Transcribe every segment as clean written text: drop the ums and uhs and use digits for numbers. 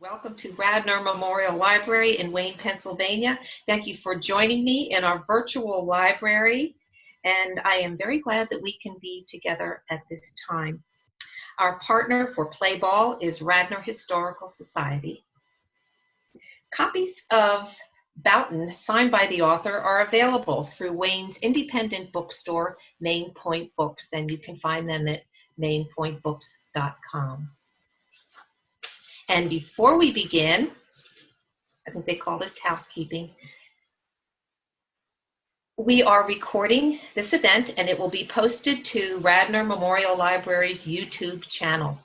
Welcome to Radnor Memorial Library in Wayne, Pennsylvania. Thank you for joining me in our virtual library, and I am very glad that we can be together at this time. Our partner for Play Ball is Radnor Historical Society. Copies of Bouton, signed by the author, are available through Wayne's independent bookstore, Main Point Books, and you can find them at mainpointbooks.com. And before we begin, I think they call this housekeeping, we are recording this event and it will be posted to Radnor Memorial Library's YouTube channel.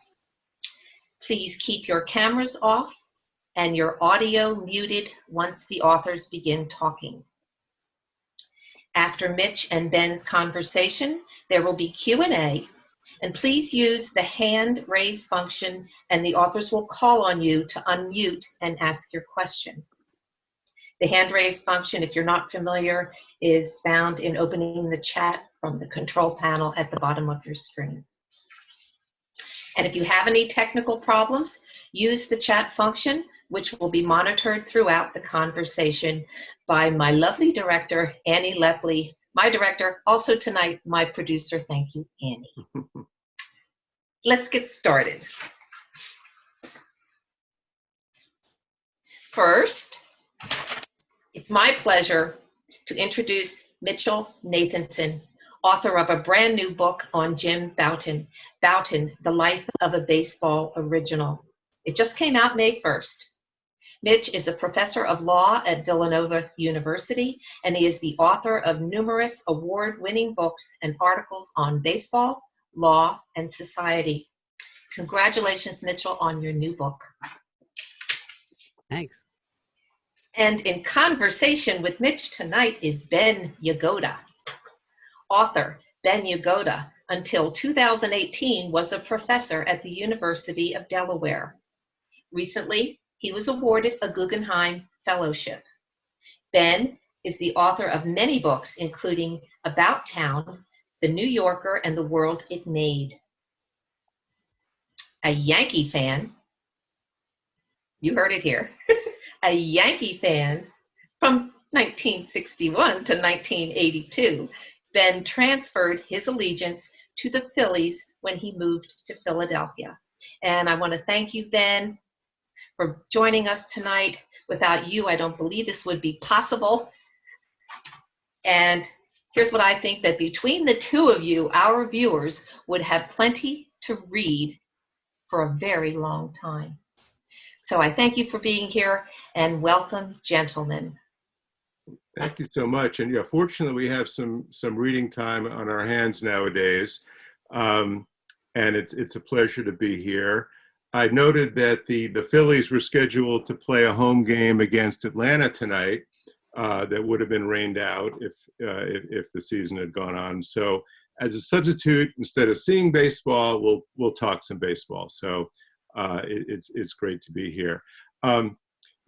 Please keep your cameras off and your audio muted once the authors begin talking. After Mitch and Ben's conversation, there will be Q&A. And please use the hand raise function and the authors will call on you to unmute and ask your question. The hand raise function, if you're not familiar, is found in opening the chat from the control panel at the bottom of your screen. And if you have any technical problems, use the chat function, which will be monitored throughout the conversation by my lovely director, Annie Leffley, my director, also tonight, my producer. Thank you, Annie. Let's get started. First, it's my pleasure to introduce Mitchell Nathanson, author of a brand new book on Jim Bouton, Bouton, The Life of a Baseball Original. It just came out May 1st. Mitch is a professor of law at Villanova University, and he is the author of numerous award-winning books and articles on baseball, law, and society. Congratulations, Mitchell, on your new book. Thanks. And in conversation with Mitch tonight is Ben Yagoda. Author Ben Yagoda, until 2018, was a professor at the University of Delaware. Recently, he was awarded a Guggenheim Fellowship. Ben is the author of many books, including About Town, The New Yorker, and the World It Made. A Yankee fan, you heard it here, a Yankee fan from 1961 to 1982, Ben transferred his allegiance to the Phillies when he moved to Philadelphia. And I want to thank you, Ben, for joining us tonight. Without you, I don't believe this would be possible. And here's what I think, that between the two of you, our viewers would have plenty to read for a very long time. So I thank you for being here, and welcome, gentlemen. Thank you so much. And yeah, fortunately, we have some reading time on our hands nowadays, and it's a pleasure to be here. I noted that the Phillies were scheduled to play a home game against Atlanta tonight. That would have been rained out if the season had gone on. So as a substitute, instead of seeing baseball, we'll talk some baseball. So it's great to be here.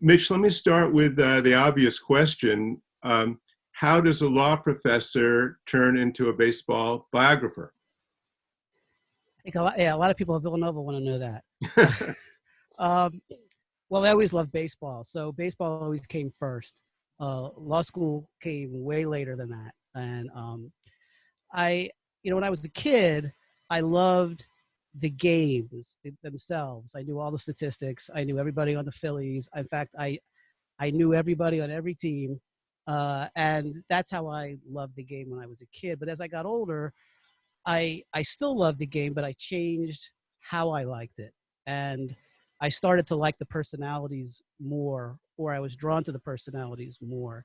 Mitch, let me start with the obvious question. How does a law professor turn into a baseball biographer? I think a lot of people at Villanova want to know that. Well, I always loved baseball, so baseball always came first. Law school came way later than that. And when I was a kid, I loved the games themselves. I knew all the statistics. I knew everybody on the Phillies. In fact, I knew everybody on every team. And that's how I loved the game when I was a kid. But as I got older, I still loved the game, but I changed how I liked it. And I started to like the personalities more, or I was drawn to the personalities more.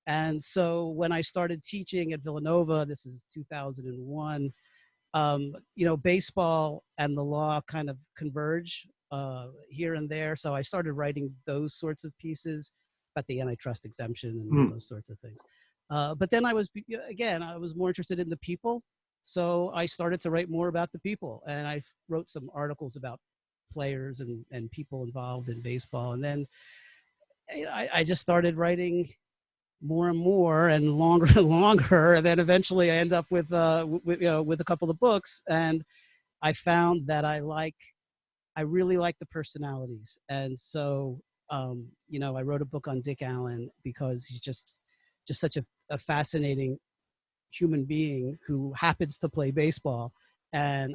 And so when I started teaching at Villanova, this is 2001, baseball and the law kind of converge here and there. So I started writing those sorts of pieces about the antitrust exemption and those sorts of things. But then I was more interested in the people. So I started to write more about the people, and I wrote some articles about players and people involved in baseball. And then I just started writing more and more and longer and longer. And then eventually I end up with a couple of books. And I found that I like I really like the personalities. And so, you know, I wrote a book on Dick Allen because he's just such a fascinating human being who happens to play baseball. And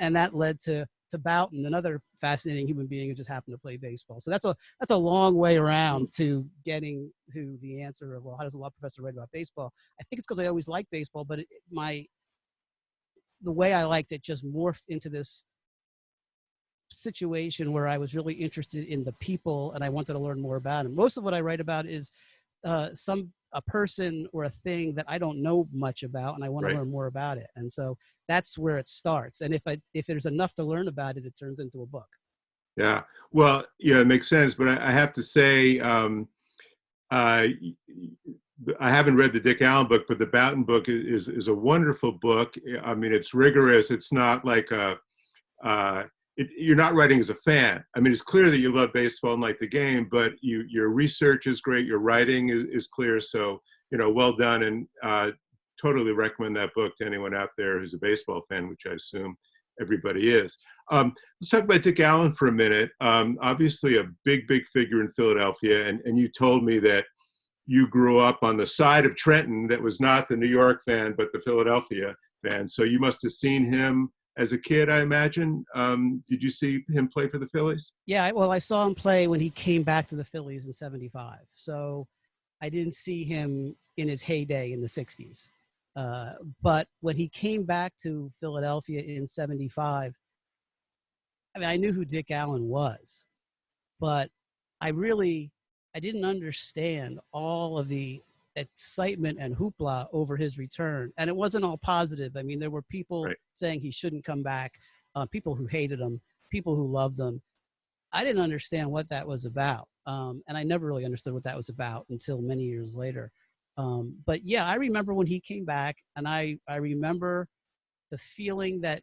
that led to Bouton, another fascinating human being who just happened to play baseball. So that's a long way around to getting to the answer of, well, how does a law professor write about baseball? I think it's because I always liked baseball, but the way I liked it just morphed into this situation where I was really interested in the people and I wanted to learn more about them. Most of what I write about is a person or a thing that I don't know much about, and I want to learn more about it. And so that's where it starts. And if there's enough to learn about it, it turns into a book. Yeah. Well, yeah, it makes sense. But I have to say, I haven't read the Dick Allen book, but the Bouton book is a wonderful book. I mean, it's rigorous. It's not like you're not writing as a fan. I mean, it's clear that you love baseball and like the game, but your research is great. Your writing is clear. So, you know, well done. And totally recommend that book to anyone out there who's a baseball fan, which I assume everybody is. Let's talk about Dick Allen for a minute. Obviously a big figure in Philadelphia. And you told me that you grew up on the side of Trenton that was not the New York fan, but the Philadelphia fan. So you must have seen him as a kid, I imagine. Did you see him play for the Phillies? Yeah, well, I saw him play when he came back to the Phillies in '75. So I didn't see him in his heyday in the 60s. But when he came back to Philadelphia in '75, I mean, I knew who Dick Allen was, but I didn't understand all of the excitement and hoopla over his return. And it wasn't all positive. I mean, there were people saying he shouldn't come back, people who hated him, people who loved him. I didn't understand what that was about. And I never really understood what that was about until many years later. But yeah, I remember when he came back, and I remember the feeling that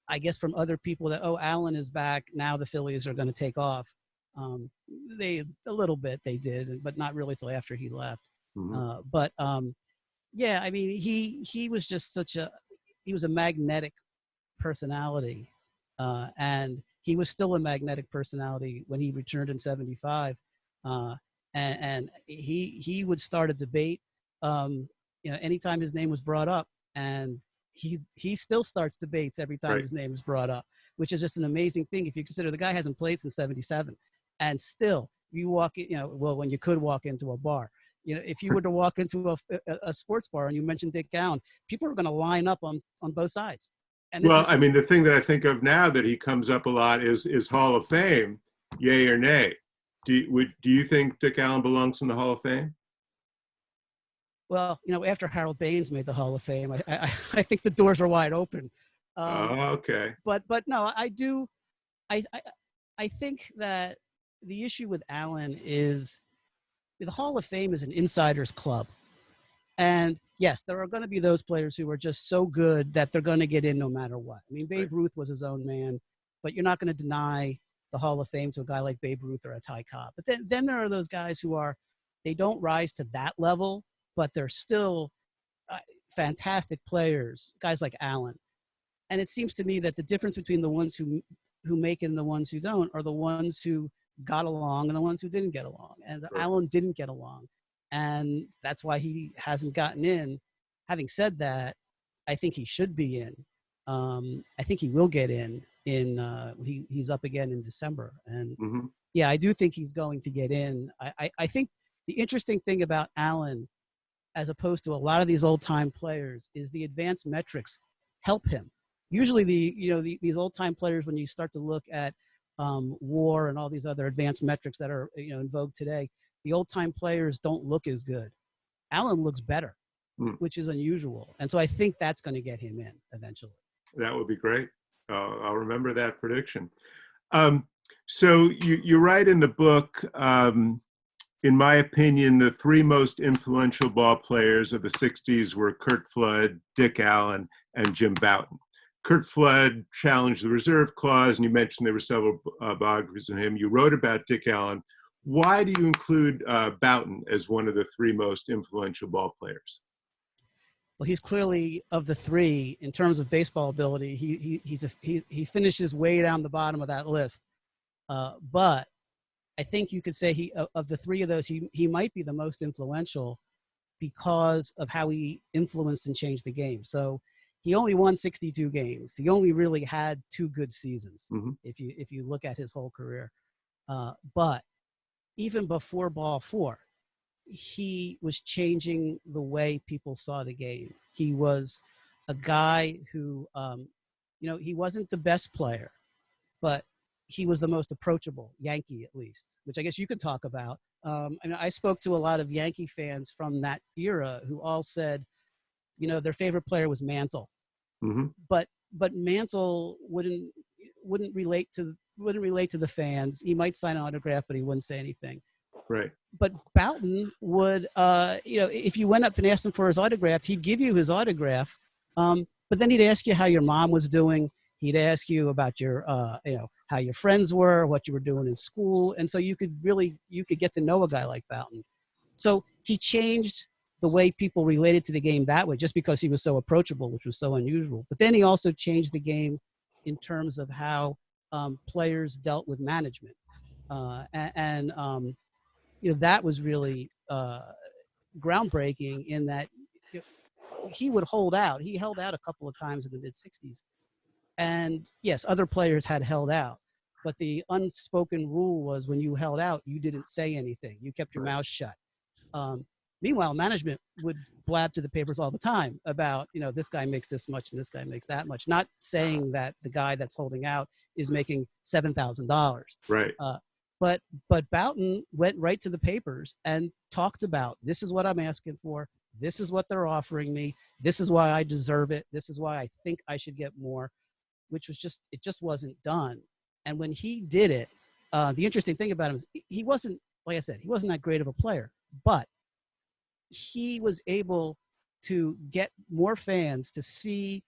I guess from other people that, oh, Allen is back. Now the Phillies are going to take off. A little bit they did, but not really till after he left. Mm-hmm. Yeah, I mean, he was just he was a magnetic personality, and he was still a magnetic personality when he returned in '75, and he would start a debate, you know, anytime his name was brought up, and he still starts debates every time his name is brought up, which is just an amazing thing if you consider the guy hasn't played since '77, and still you walk in, you know, well, when you could walk into a bar. You know, if you were to walk into a sports bar and you mentioned Dick Allen, people are going to line up on both sides. And well, I mean, the thing that I think of now that he comes up a lot is Hall of Fame, yay or nay. Do you think Dick Allen belongs in the Hall of Fame? Well, you know, after Harold Baines made the Hall of Fame, I think the doors are wide open. Okay. But no, I do. I think that the issue with Allen is the Hall of Fame is an insider's club. And yes, there are going to be those players who are just so good that they're going to get in no matter what. I mean, Babe Ruth was his own man, but you're not going to deny the Hall of Fame to a guy like Babe Ruth or a Ty Cobb. But then there are those guys who they don't rise to that level, but they're still fantastic players, guys like Allen. And it seems to me that the difference between the ones who make it and the ones who don't are the ones who got along and the ones who didn't get along. And Allen didn't get along. And that's why he hasn't gotten in. Having said that, I think he should be in. I think he will get in. He's up again in December. And yeah, I do think he's going to get in. I think the interesting thing about Allen, as opposed to a lot of these old time players, is the advanced metrics help him. Usually these old time players, when you start to look at WAR and all these other advanced metrics that are in vogue today, the old time players don't look as good. Allen looks better, which is unusual. And so I think that's going to get him in eventually. That would be great. I'll remember that prediction. So you write in the book, in my opinion, the three most influential ball players of the 60s were Curt Flood, Dick Allen, and Jim Bouton. Curt Flood challenged the reserve clause, and you mentioned there were several biographies of him. You wrote about Dick Allen. Why do you include Bouton as one of the three most influential ball players? Well, he's clearly, of the three, in terms of baseball ability, he finishes way down the bottom of that list. But I think you could say of the three of those, he might be the most influential because of how he influenced and changed the game. So he only won 62 games. He only really had 2 good seasons, if you look at his whole career. But even before Ball 4, he was changing the way people saw the game. He was a guy who, he wasn't the best player, but he was the most approachable, Yankee at least, which I guess you could talk about. I spoke to a lot of Yankee fans from that era who all said, their favorite player was Mantle, but Mantle wouldn't relate to the fans. He might sign an autograph, but he wouldn't say anything. Right. But Bouton would, if you went up and asked him for his autograph, he'd give you his autograph. But then he'd ask you how your mom was doing. He'd ask you about your, how your friends were, what you were doing in school. And so you could get to know a guy like Bouton. So he changed the way people related to the game that way, just because he was so approachable, which was so unusual. But then he also changed the game in terms of how players dealt with management. That was really groundbreaking in that he would hold out. He held out a couple of times in the mid-'60s. And yes, other players had held out. But the unspoken rule was when you held out, you didn't say anything. You kept your mouth shut. Meanwhile, management would blab to the papers all the time about, this guy makes this much and this guy makes that much. Not saying that the guy that's holding out is making $7,000. Right. But Bouton went right to the papers and talked about, this is what I'm asking for. This is what they're offering me. This is why I deserve it. This is why I think I should get more, which was it just wasn't done. And when he did it, the interesting thing about him is he wasn't, like I said, he wasn't that great of a player, but he was able to get more fans to see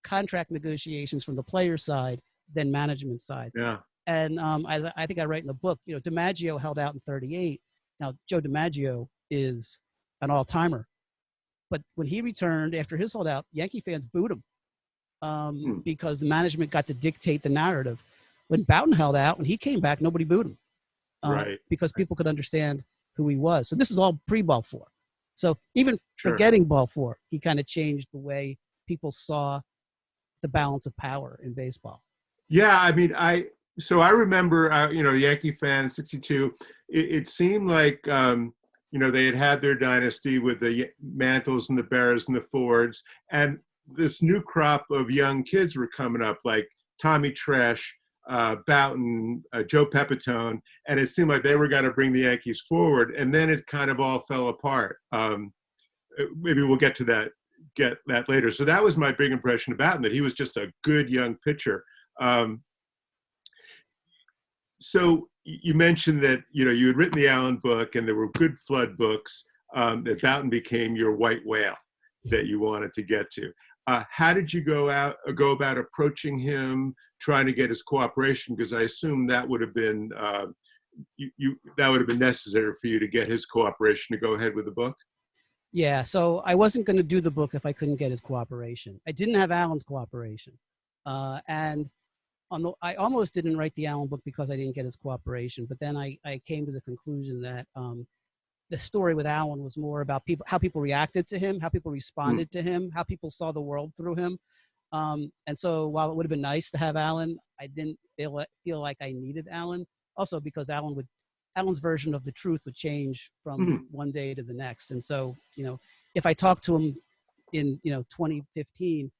contract negotiations from the player side than management side. Yeah. And I think I write in the book, DiMaggio held out in 38. Now, Joe DiMaggio is an all-timer. But when he returned after his holdout, Yankee fans booed him because the management got to dictate the narrative. When Bouton held out, when he came back, nobody booed him because people could understand who he was. So this is all pre-Ball 4. So even forgetting Ball 4, he kind of changed the way people saw the balance of power in baseball. Yeah, I mean, I remember, Yankee fan, 62, it seemed like, they had their dynasty with the Mantles and the Berras and the Fords, and this new crop of young kids were coming up, like Tommy Tresh, Bouton, Joe Pepitone, and it seemed like they were going to bring the Yankees forward, and then it kind of all fell apart. Maybe we'll get that later. So that was my big impression of Bouton, that he was just a good young pitcher. So you mentioned that, you had written the Allen book and there were good flood books, that Bouton became your white whale that you wanted to get to. How did you go about approaching him, trying to get his cooperation? Because I assume that would have been necessary for you to get his cooperation to go ahead with the book. Yeah, so I wasn't going to do the book if I couldn't get his cooperation. I didn't have Allen's cooperation, and I almost didn't write the Allen book because I didn't get his cooperation. But then I came to the conclusion that the story with Allen was more about how people reacted to him, how people responded to him, how people saw the world through him. And so while it would have been nice to have Allen, I didn't feel like I needed Allen. Also because Allen's version of the truth would change from one day to the next. And so, if I talked to him in, 2015,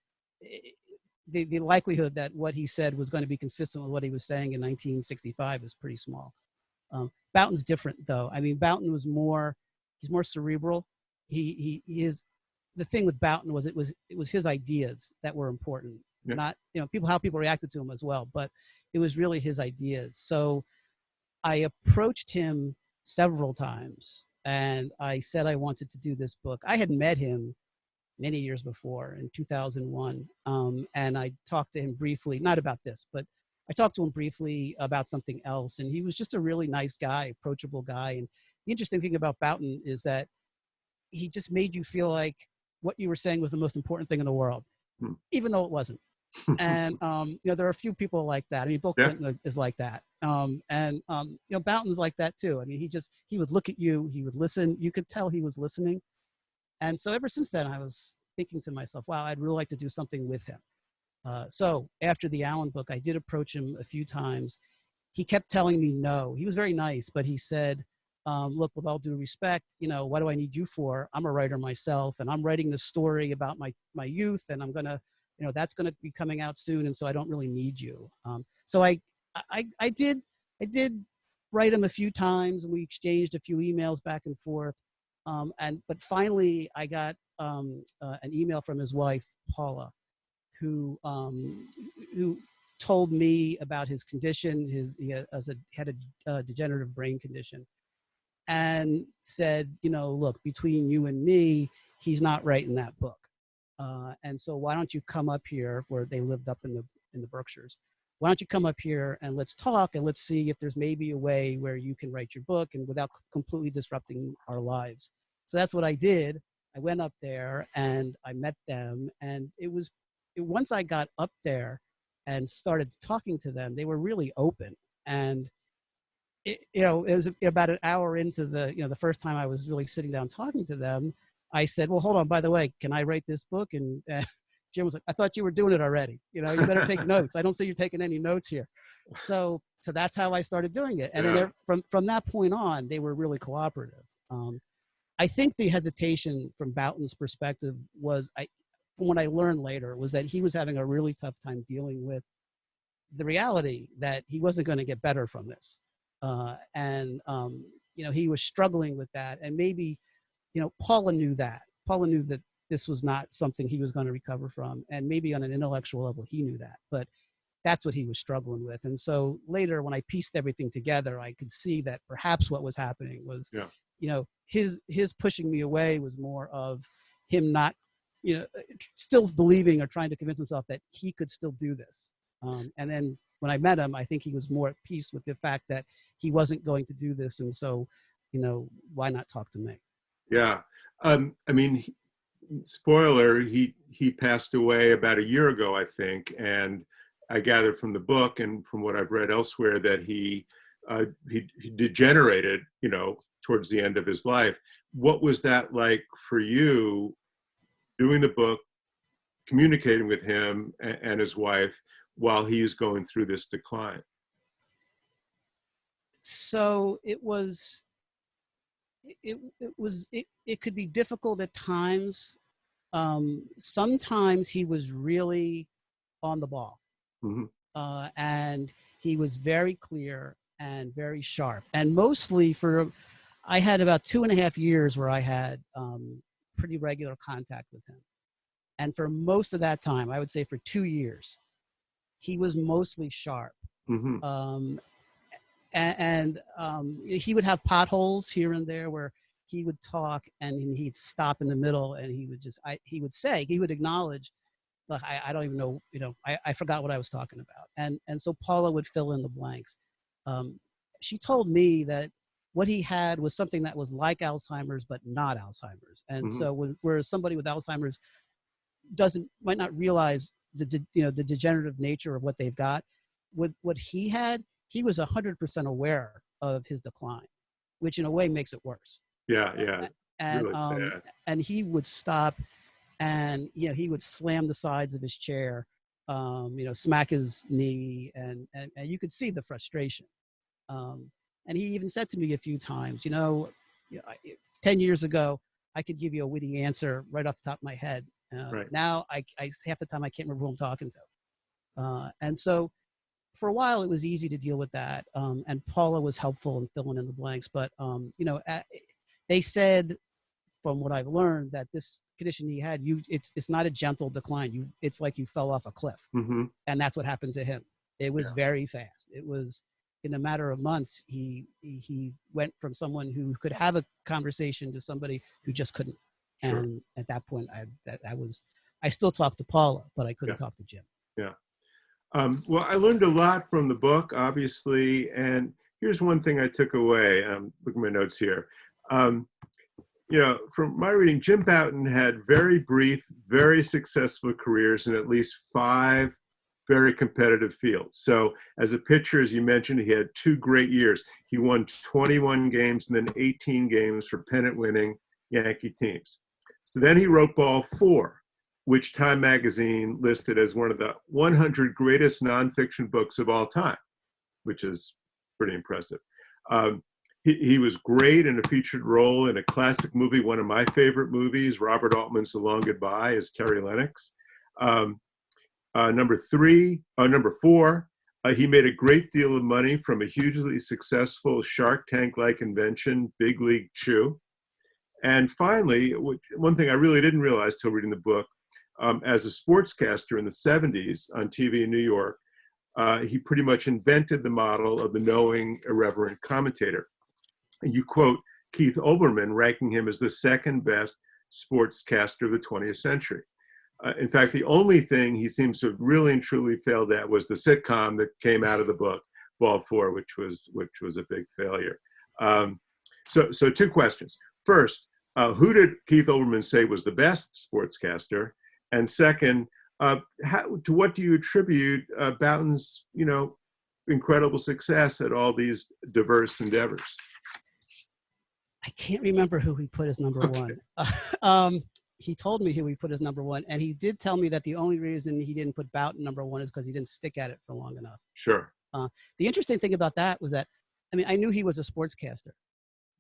the likelihood that what he said was going to be consistent with what he was saying in 1965 is pretty small. Bouton's different though. I mean, Bouton was he's more cerebral. He is, the thing with Bouton was it was his ideas that were important, not, how people reacted to him as well, but it was really his ideas. So I approached him several times and I said I wanted to do this book. I had met him many years before in 2001. And I talked to him briefly, not about this, but I talked to him briefly about something else. And he was just a really nice guy, approachable guy. And the interesting thing about Bouton is that he just made you feel like what you were saying was the most important thing in the world, even though it wasn't. And, there are a few people like that. I mean, Bill Clinton is like that. Bouton's like that too. I mean, he would look at you, he would listen. You could tell he was listening. And so ever since then, I was thinking to myself, wow, I'd really like to do something with him. So after the Allen book, I did approach him a few times. He kept telling me no. He was very nice, but he said, look, with all due respect, what do I need you for? I'm a writer myself, and I'm writing this story about my youth, and I'm going to, that's going to be coming out soon, and so I don't really need you. So I did write him a few times, and we exchanged a few emails back and forth. But finally, I got an email from his wife, Paula, who told me about his condition. He had a degenerative brain condition, and said, look, between you and me, he's not writing that book. And so why don't you come up here, where they lived up in the Berkshires? Why don't you come up here and let's talk, and let's see if there's maybe a way where you can write your book and without completely disrupting our lives. So that's what I did. I went up there and I met them, and once I got up there and started talking to them, they were really open. And it was about an hour into the first time I was really sitting down talking to them, I said, well, hold on, by the way, can I write this book? And Jim was like, I thought you were doing it already. You better take notes. I don't see you taking any notes here. So that's how I started doing it. And then from that point on, they were really cooperative. I think the hesitation from Bouton's perspective was, from what I learned later, was that he was having a really tough time dealing with the reality that he wasn't going to get better from this. He was struggling with that. And maybe, Paula knew that. Paula knew that this was not something he was going to recover from. And maybe on an intellectual level, he knew that. But that's what he was struggling with. And so later, when I pieced everything together, I could see that perhaps what was happening was, his pushing me away was more of him not, still believing or trying to convince himself that he could still do this. And then when I met him, I think he was more at peace with the fact that he wasn't going to do this. And so, why not talk to me? Yeah. Spoiler, he passed away about a year ago, I think. And I gathered from the book and from what I've read elsewhere that he degenerated, towards the end of his life. What was that like for you, doing the book, communicating with him and his wife while he's going through this decline? So it could be difficult at times. Sometimes he was really on the ball. Mm-hmm. And he was very clear and very sharp. And mostly I had about 2.5 years where I had pretty regular contact with him. And for most of that time, I would say for 2 years, he was mostly sharp. Mm-hmm. He would have potholes here and there where he would talk and he'd stop in the middle, and he would acknowledge, look, I don't even know, I forgot what I was talking about. And so Paula would fill in the blanks. She told me that what he had was something that was like Alzheimer's, but not Alzheimer's. And mm-hmm. So whereas somebody with Alzheimer's might not realize the degenerative nature of what they've got, with what he had, he was 100% aware of his decline, which in a way makes it worse. Yeah. And really sad. And he would stop, and he would slam the sides of his chair, smack his knee, and you could see the frustration. And he even said to me a few times, 10 years ago, I could give you a witty answer right off the top of my head. Right. Now, I half the time I can't remember who I'm talking to. And so for a while, it was easy to deal with that. And Paula was helpful in filling in the blanks. But, they said, from what I've learned, that this condition he had, it's not a gentle decline. It's like you fell off a cliff. Mm-hmm. And that's what happened to him. It was very fast. It was, in a matter of months, he went from someone who could have a conversation to somebody who just couldn't. Sure. And at that point, I still talked to Paula, but I couldn't talk to Jim. Yeah. Well, I learned a lot from the book, obviously, and here's one thing I took away. Look at my notes here. from my reading, Jim Bouton had very brief, very successful careers in at least 5 very competitive fields. So as a pitcher, as you mentioned, he had 2 great years. He won 21 games and then 18 games for pennant-winning Yankee teams. So then he wrote Ball 4, which Time magazine listed as one of the 100 greatest nonfiction books of all time, which is pretty impressive. He was great in a featured role in a classic movie, one of my favorite movies, Robert Altman's The Long Goodbye, as Terry Lennox. Number 4, he made a great deal of money from a hugely successful Shark Tank-like invention, Big League Chew. And finally, one thing I really didn't realize till reading the book, as a sportscaster in the 70s on TV in New York, he pretty much invented the model of the knowing, irreverent commentator. And you quote Keith Olbermann, ranking him as the second best sportscaster of the 20th century. In fact, the only thing he seems to have really and truly failed at was the sitcom that came out of the book, Ball 4, which was a big failure. So 2 questions. First, who did Keith Olbermann say was the best sportscaster? And second, to what do you attribute Bouton's, incredible success at all these diverse endeavors? I can't remember who he put as number 1. He told me who he put as number 1, and he did tell me that the only reason he didn't put Bouton number 1 is because he didn't stick at it for long enough. Sure. The interesting thing about that was that, I knew he was a sportscaster,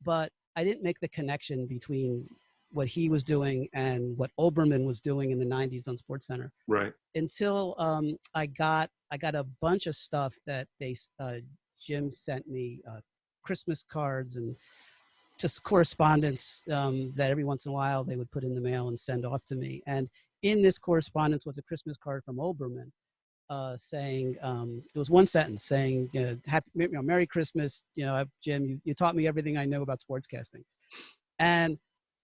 but I didn't make the connection between what he was doing and what Olbermann was doing in the 90s on SportsCenter. Right. Until I got a bunch of stuff that Jim sent me, Christmas cards and just correspondence that every once in a while they would put in the mail and send off to me. And in this correspondence was a Christmas card from Olbermann saying, it was one sentence saying, Merry Christmas, Jim, you taught me everything I know about sportscasting. And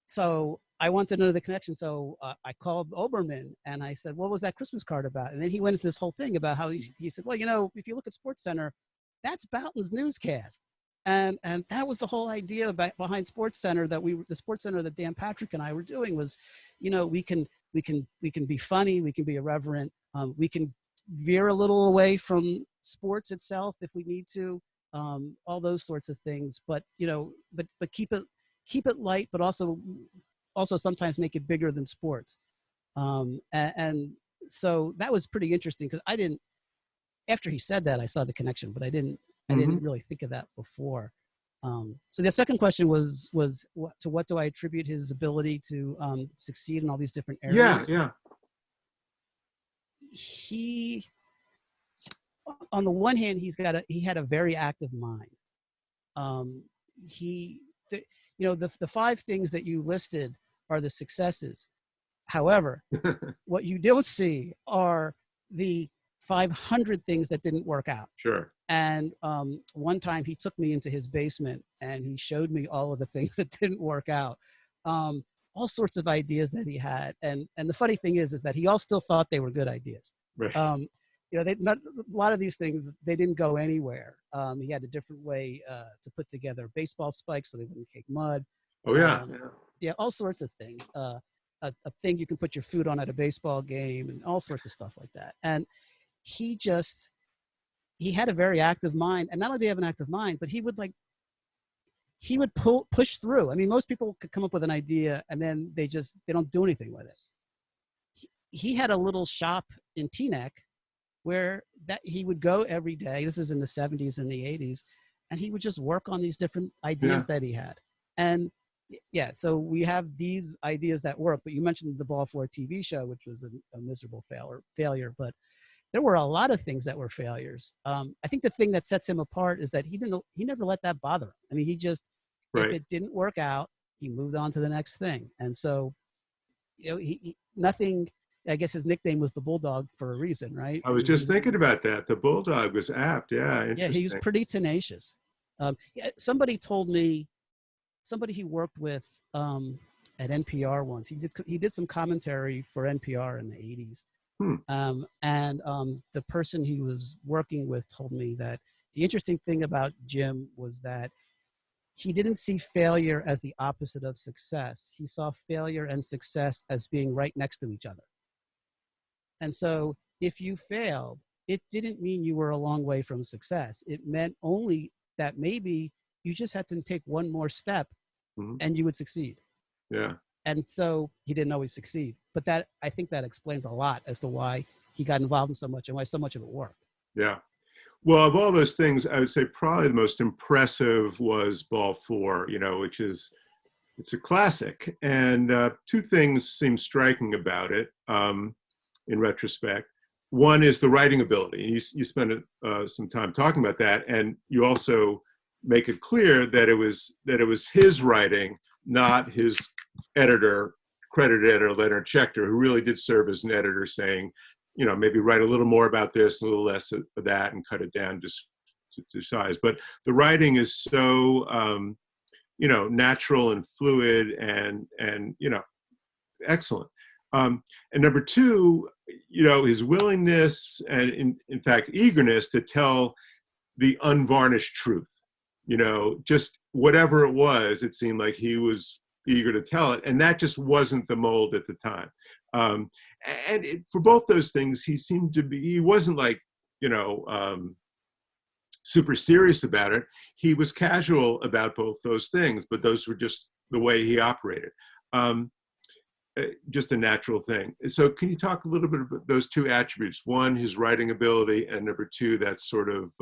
so I wanted to know the connection. So I called Olbermann and I said, what was that Christmas card about? And then he went into this whole thing about how he said, well, if you look at SportsCenter, that's Bouton's newscast. And that was the whole idea behind SportsCenter, the SportsCenter that Dan Patrick and I were doing was, we can be funny, we can be irreverent, we can veer a little away from sports itself if we need to, all those sorts of things. But but keep it light, but also sometimes make it bigger than sports. And so that was pretty interesting because after he said that, I saw the connection, but I didn't really think of that before. So the second question was to what do I attribute his ability to succeed in all these different areas? Yeah. He, on the one hand, he had a very active mind. The 5 things that you listed are the successes. However, what you don't see are the 500 things that didn't work out. Sure. And one time he took me into his basement and he showed me all of the things that didn't work out, all sorts of ideas that he had. And the funny thing is that he all still thought they were good ideas. Right. A lot of these things, they didn't go anywhere. He had a different way to put together baseball spikes so they wouldn't kick mud. Oh, yeah. Yeah, all sorts of things. A thing you can put your food on at a baseball game and all sorts of stuff like that. And he had a very active mind. And not only did he have an active mind, but he would push through. Most people could come up with an idea and then they don't do anything with it. He had a little shop in Teaneck where that he would go every day. This is in the 70s and the 80s. And he would just work on these different ideas that he had. And so we have these ideas that work, but you mentioned the Ball 4 TV show, which was a miserable failure, but there were a lot of things that were failures. I think the thing that sets him apart is that he never let that bother him. He just, if it didn't work out, he moved on to the next thing. And so, nothing, I guess his nickname was the Bulldog for a reason, right? I was just thinking about that. The Bulldog was apt. Yeah. Interesting. Yeah, he was pretty tenacious. Somebody told me, somebody he worked with at NPR once, he did some commentary for NPR in the 80s. The person he was working with told me that the interesting thing about Jim was that he didn't see failure as the opposite of success. He saw failure and success as being right next to each other. And so if you failed, it didn't mean you were a long way from success. It meant only that maybe you just had to take one more step and you would succeed. Yeah. And so he didn't always succeed. But that, I think that explains a lot as to why he got involved in so much and why so much of it worked. Yeah. Well, of all those things, I would say probably the most impressive was Ball 4, which is, it's a classic. And two things seem striking about it in retrospect. One is the writing ability. And you spent some time talking about that. And you also make it clear that it was his writing, not his credited editor, Leonard Schechter, who really did serve as an editor, saying, maybe write a little more about this, a little less of that, and cut it down to size. But the writing is so, natural and fluid and excellent. And number two, his willingness and in fact, eagerness to tell the unvarnished truth, just whatever it was, it seemed like he was eager to tell it. And that just wasn't the mold at the time. For both those things, he wasn't like, super serious about it. He was casual about both those things, but those were just the way he operated. Just a natural thing. So can you talk a little bit about those two attributes? One, his writing ability, and number two, that sort of,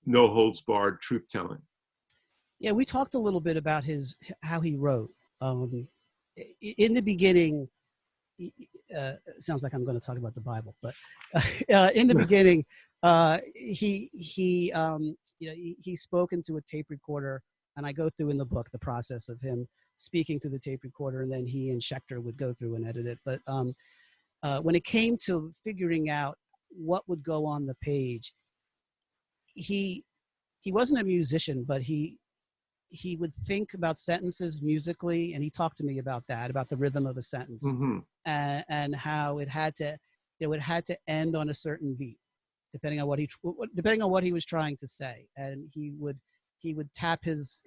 no holds barred truth telling. Yeah, we talked a little bit about how he wrote. In the beginning, sounds like I'm going to talk about the Bible, but in the beginning, he spoke into a tape recorder, and I go through in the book the process of him speaking to the tape recorder, and then he and Schechter would go through and edit it. But when it came to figuring out what would go on the page, he wasn't a musician, but he would think about sentences musically, and he talked to me about that, about the rhythm of a sentence, and how it had to end on a certain beat, depending on what he was trying to say. And he would tap his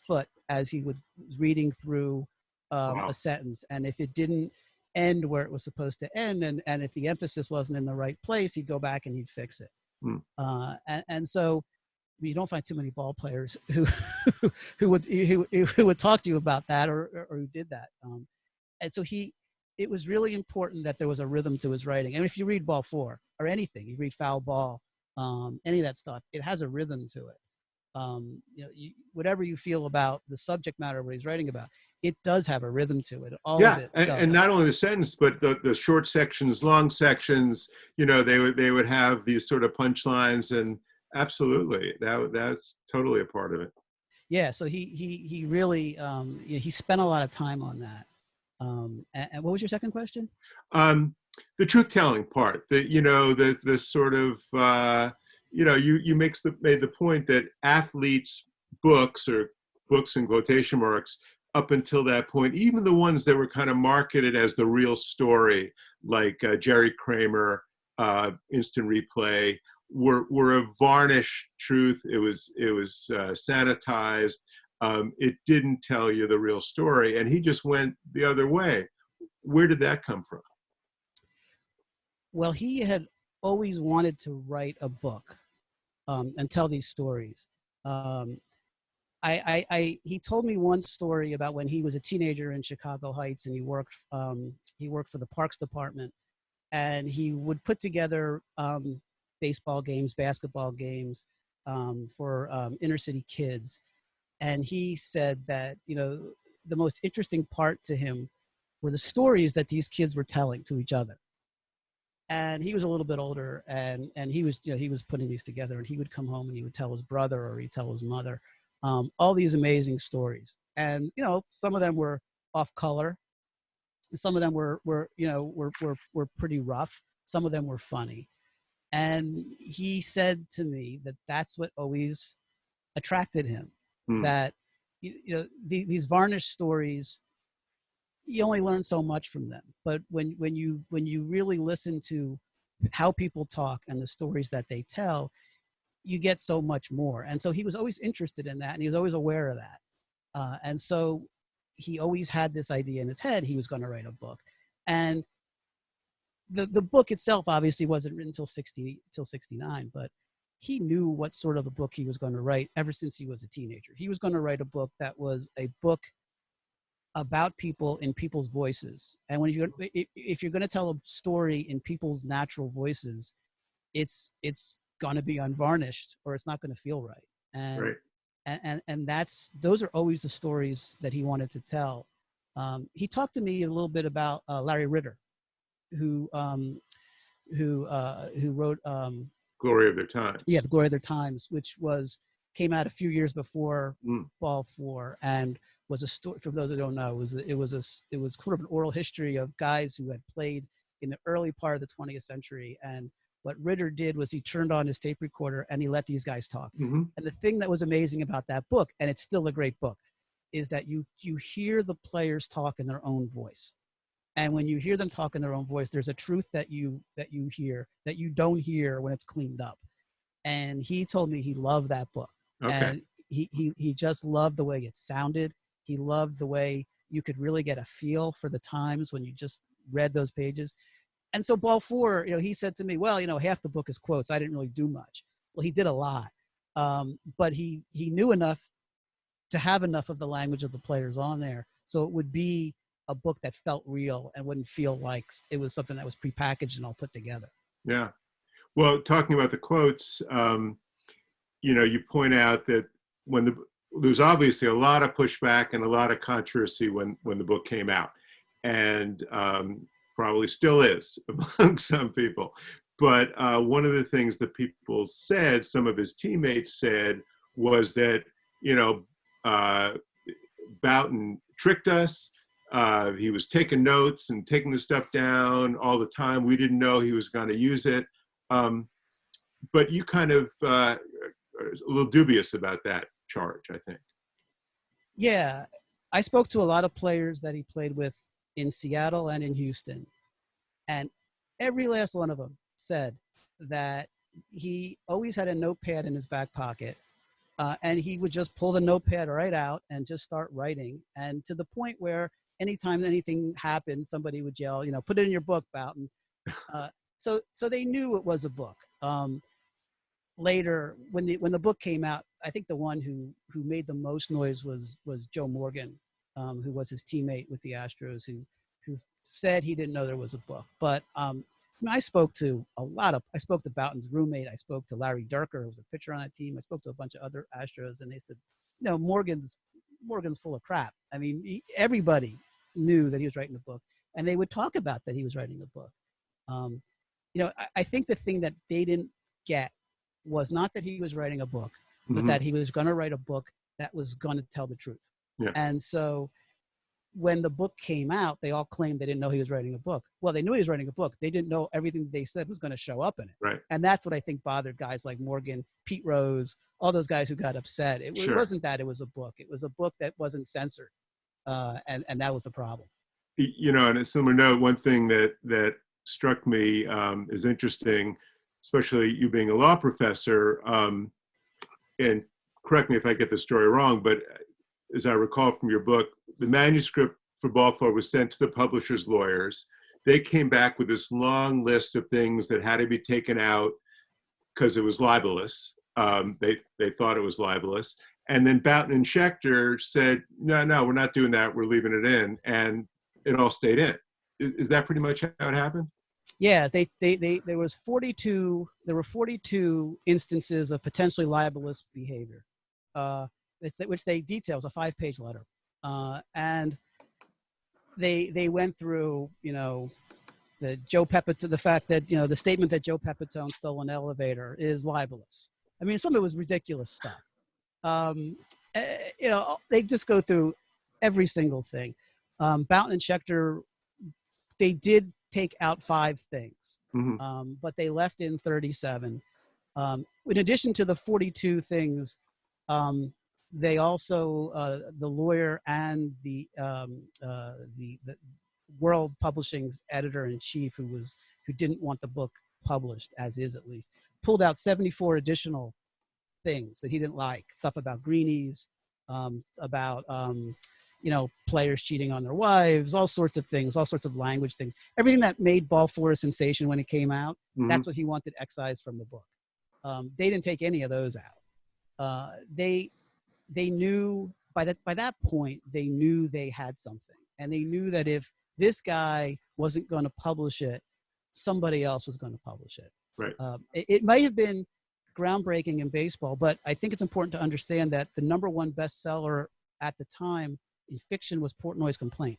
foot as he was reading through a sentence, and if it didn't end where it was supposed to end, and if the emphasis wasn't in the right place, he'd go back and he'd fix it. And so you don't find too many ball players who would talk to you about that or who did that. And so it was really important that there was a rhythm to his writing. And if you read Ball 4 or anything, you read Foul Ball, any of that stuff, it has a rhythm to it. Whatever you feel about the subject matter of what he's writing about, it does have a rhythm to it. All of it. And not only the sentence, but the short sections, long sections. They would have these sort of punchlines, and absolutely, that's totally a part of it. Yeah. So he really he spent a lot of time on that. And what was your second question? The truth telling part. The sort of you made the point that athletes' books, or books in quotation marks, up until that point, even the ones that were kind of marketed as the real story, like Jerry Kramer, Instant Replay, were a varnished truth. It was sanitized. It didn't tell you the real story, and he just went the other way. Where did that come from? Well, he had always wanted to write a book and tell these stories. He told me one story about when he was a teenager in Chicago Heights, and he worked for the Parks Department, and he would put together baseball games, basketball games for inner city kids. And he said that the most interesting part to him were the stories that these kids were telling to each other. And he was a little bit older, and he was putting these together, and he would come home and he would tell his brother or he'd tell his mother all these amazing stories. And some of them were off color, some of them were pretty rough, some of them were funny. And he said to me that that's what always attracted him. That these varnished stories, you only learn so much from them, but when you really listen to how people talk and the stories that they tell, you get so much more. And so he was always interested in that, and he was always aware of that. And so he always had this idea in his head he was going to write a book. And the book itself obviously wasn't written till 69, but he knew what sort of a book he was going to write ever since he was a teenager. He was going to write a book that was a book about people in people's voices. And if you're going to tell a story in people's natural voices, it's going to be unvarnished, or it's not going to feel right. And Right. and those are always the stories that he wanted to tell. He talked to me a little bit about Larry Ritter, who wrote Glory of Their Times. Yeah, The Glory of Their Times, which came out a few years before Mm. Ball 4, and was a story. For those who don't know, it was sort of an oral history of guys who had played in the early part of the 20th century. And what Ritter did was he turned on his tape recorder and he let these guys talk. Mm-hmm. And the thing that was amazing about that book, and it's still a great book, is that you hear the players talk in their own voice. And when you hear them talk in their own voice, there's a truth that you hear that you don't hear when it's cleaned up. And he told me he loved that book. Okay. And he just loved the way it sounded. He loved the way you could really get a feel for the times when you just read those pages. And so Ball 4, he said to me, well, half the book is quotes. I didn't really do much. Well, he did a lot. But he knew enough to have enough of the language of the players on there. So it would be a book that felt real and wouldn't feel like it was something that was prepackaged and all put together. Yeah. Well, talking about the quotes, you point out that there's obviously a lot of pushback and a lot of controversy when the book came out, and probably still is among some people. But one of the things that people said, some of his teammates said, was that, Bouton tricked us. He was taking notes and taking the stuff down all the time. We didn't know he was going to use it. But you kind of are a little dubious about that charge, I think. Yeah. I spoke to a lot of players that he played with in Seattle and in Houston. And every last one of them said that he always had a notepad in his back pocket. And he would just pull the notepad right out and just start writing. And to the point where anytime anything happened, somebody would yell, put it in your book, Bouton. So they knew it was a book. Later, when the book came out, I think the one who made the most noise was Joe Morgan, who was his teammate with the Astros, who said he didn't know there was a book. But I spoke to Bouton's roommate. I spoke to Larry Durker, who was a pitcher on that team. I spoke to a bunch of other Astros, and they said, Morgan's full of crap. I mean, everybody knew that he was writing a book, and they would talk about that he was writing a book. I think the thing that they didn't get was not that he was writing a book, but Mm-hmm. that he was going to write a book that was going to tell the truth. Yeah. And so when the book came out, they all claimed they didn't know he was writing a book. Well, they knew he was writing a book. They didn't know everything they said was going to show up in it. Right. And that's what I think bothered guys like Morgan, Pete Rose, all those guys who got upset. It Sure. wasn't that it was a book. It was a book that wasn't censored. And that was the problem. On a similar note, one thing that struck me is interesting, especially you being a law professor, and correct me if I get the story wrong, but as I recall from your book, the manuscript for Ball 4 was sent to the publisher's lawyers. They came back with this long list of things that had to be taken out because it was libelous. They thought it was libelous. And then Bouton and Schechter said, no, we're not doing that. We're leaving it in. And it all stayed in. Is that pretty much how it happened? Yeah, there were 42 instances of potentially libelous behavior, which they detail. It was a 5-page letter. And they went through, the fact that, the statement that Joe Pepitone stole an elevator is libelous. I mean, some of it was ridiculous stuff. They just go through every single thing. Bouton and Schechter, they did take out 5 things, Mm-hmm. but they left in 37. In addition to the 42 things, they also, the lawyer and the World Publishing's editor-in-chief, who didn't want the book published, as is at least, pulled out 74 additional things that he didn't like, stuff about greenies, about players cheating on their wives, all sorts of things, all sorts of language things, everything that made ball four a sensation when it came out. That's what he wanted excised from the book. They didn't take any of those out. They knew by that point, they knew they had something, and they knew that if this guy wasn't going to publish it, somebody else was going to publish it. Right. It might have been groundbreaking in baseball, but I think it's important to understand that the #1 bestseller at the time in fiction was Portnoy's Complaint.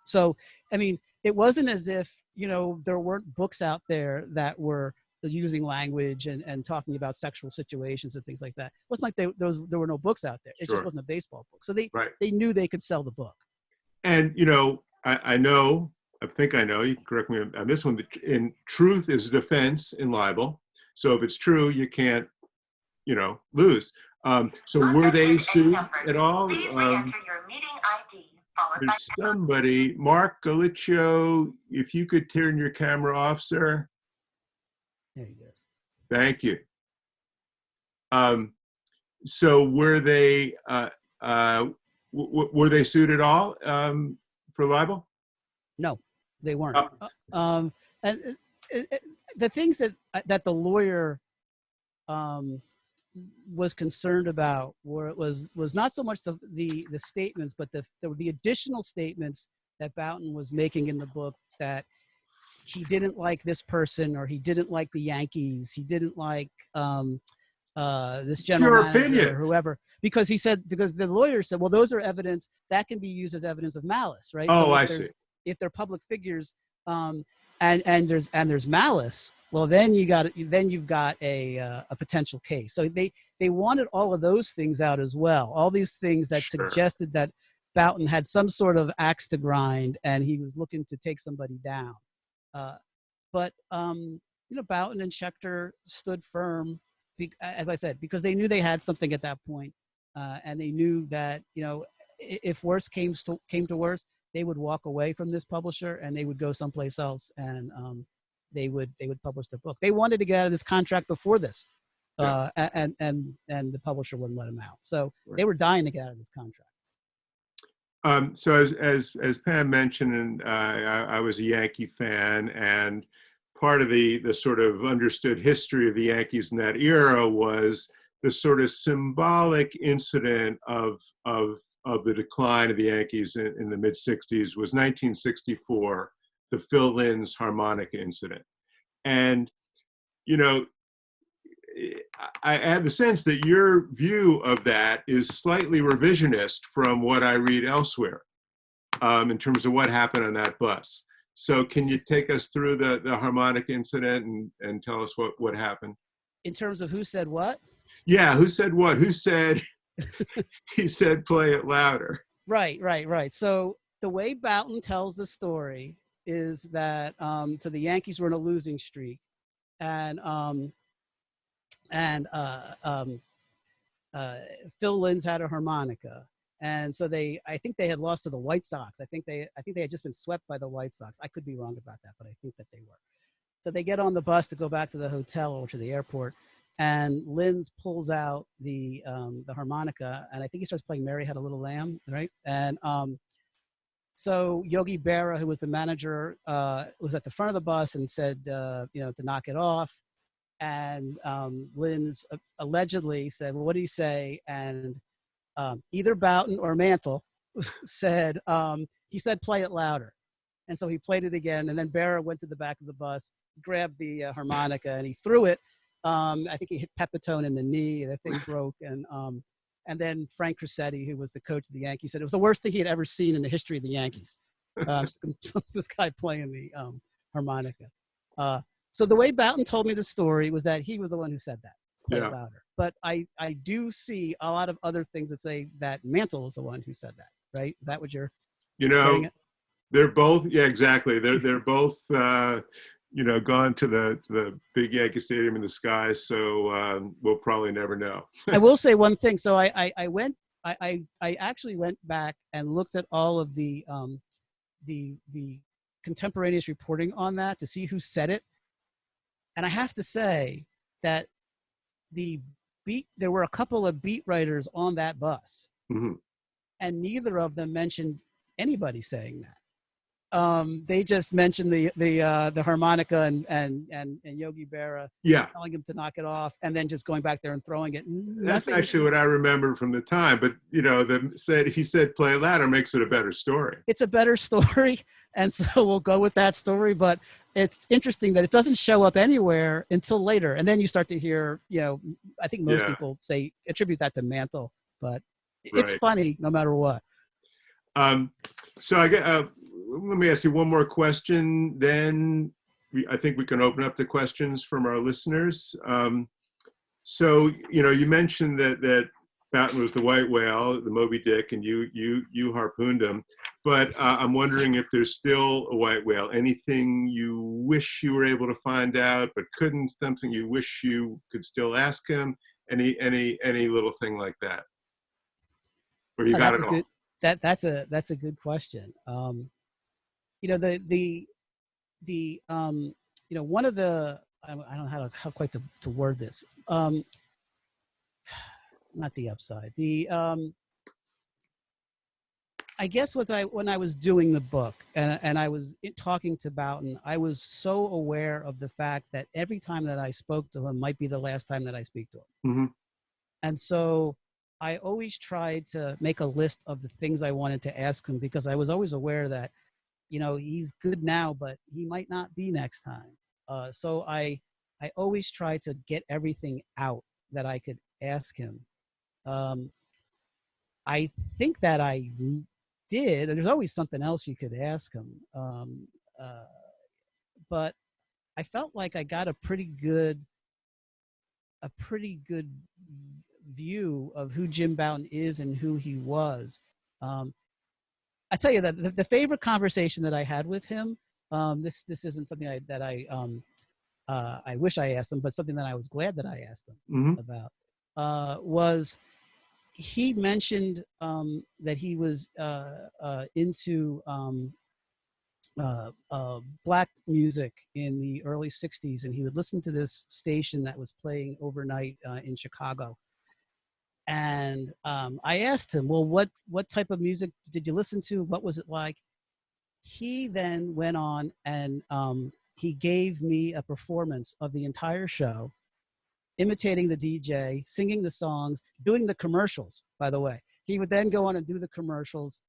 So, I mean, it wasn't as if, there weren't books out there that were using language and talking about sexual situations and things like that. It wasn't like there were no books out there. It just wasn't a baseball book. So they knew they could sell the book. And, I think I know, you can correct me on this one, in truth is defense in libel. So if it's true, you can't, lose. So were they sued at all? There's somebody, Mark Galicio, if you could turn your camera off, sir. There he goes. Thank you. So were they sued at all for libel? No, they weren't. And the things that the lawyer was concerned about was not so much the statements, but the additional statements that Bouton was making in the book, that he didn't like this person, or he didn't like the Yankees, he didn't like this general manager or whoever, because the lawyer said, well, those are evidence that can be used as evidence of malice, right? Oh, so I see. If they're public figures, and there's malice, well, then you've got a potential case. So they wanted all of those things out as well. All these things that suggested that Bouton had some sort of axe to grind and he was looking to take somebody down. But Bouton and Schechter stood firm, as I said, because they knew they had something at that point, and they knew that if worse came to worse, they would walk away from this publisher and they would go someplace else, and they would publish their book. They wanted to get out of this contract before this, and the publisher wouldn't let them out. So they were dying to get out of this contract. So as Pam mentioned, and I was a Yankee fan, and part of the sort of understood history of the Yankees in that era was the sort of symbolic incident of the decline of the Yankees in the mid-'60s was 1964, the Phil Linz harmonica incident. And, I had the sense that your view of that is slightly revisionist from what I read elsewhere, in terms of what happened on that bus. So can you take us through the harmonica incident and tell us what happened? In terms of who said what? Yeah, who said what? Who said, he said, play it louder. Right. So the way Bouton tells the story is that, so the Yankees were in a losing streak, and Phil Linz had a harmonica. And so I think they had lost to the White Sox. I think they had just been swept by the White Sox. I could be wrong about that, but I think that they were. So they get on the bus to go back to the hotel or to the airport, and Linz pulls out the harmonica, and I think he starts playing "Mary Had a Little Lamb," right? And so Yogi Berra, who was the manager, was at the front of the bus and said, to knock it off. And Linz allegedly said, "Well, what did he say?" And either Bouton or Mantle said, he said, "Play it louder." And so he played it again. And then Berra went to the back of the bus, grabbed the harmonica, and he threw it. I think he hit Pepitone in the knee. The thing broke. And then Frank Crissetti, who was the coach of the Yankees, said it was the worst thing he had ever seen in the history of the Yankees. This guy playing the harmonica. So the way Bouton told me the story was that he was the one who said that. Play it louder. But I do see a lot of other things that say that Mantle was the one who said that, right? Is that what you're saying? They're both, yeah, exactly. They're both, gone to the big Yankee Stadium in the sky. So we'll probably never know. I will say one thing. So I actually went back and looked at all of the contemporaneous reporting on that to see who said it. And I have to say that the there were a couple of beat writers on that bus, Mhm. and neither of them mentioned anybody saying that. They just mentioned the harmonica and Yogi Berra Yeah, telling him to knock it off, and then just going back there and throwing it. that's actually what I remember from the time. But he said play louder makes it a better story. It's a better story, and so we'll go with that story. But it's interesting that it doesn't show up anywhere until later, and then you start to hear. I think most people attribute that to Mantle, but it's funny no matter what. So let me ask you one more question. Then I think we can open up the questions from our listeners. So you mentioned that Bouton was the white whale, the Moby Dick, and you harpooned him. But I'm wondering if there's still a white whale. Anything you wish you were able to find out but couldn't? Something you wish you could still ask him? Any little thing like that? Or you got it all? That's a good question. One of the I don't know how quite to word this. Not the upside. I guess when I was doing the book and I was talking to Bouton, I was so aware of the fact that every time that I spoke to him might be the last time that I speak to him. Mm-hmm. And so I always tried to make a list of the things I wanted to ask him, because I was always aware that, he's good now, but he might not be next time. So I always try to get everything out that I could ask him. I think that I did. There's always something else you could ask him. But I felt like I got a pretty good view of who Jim Bouton is and who he was. I tell you that the favorite conversation that I had with him, this isn't something that I wish I asked him, but something that I was glad that I asked him about, was he mentioned that he was into black music in the early 60s, and he would listen to this station that was playing overnight in Chicago. And I asked him, well, what type of music did you listen to? What was it like? He then went on and he gave me a performance of the entire show, imitating the DJ, singing the songs, doing the commercials, by the way. He would then go on and do the commercials.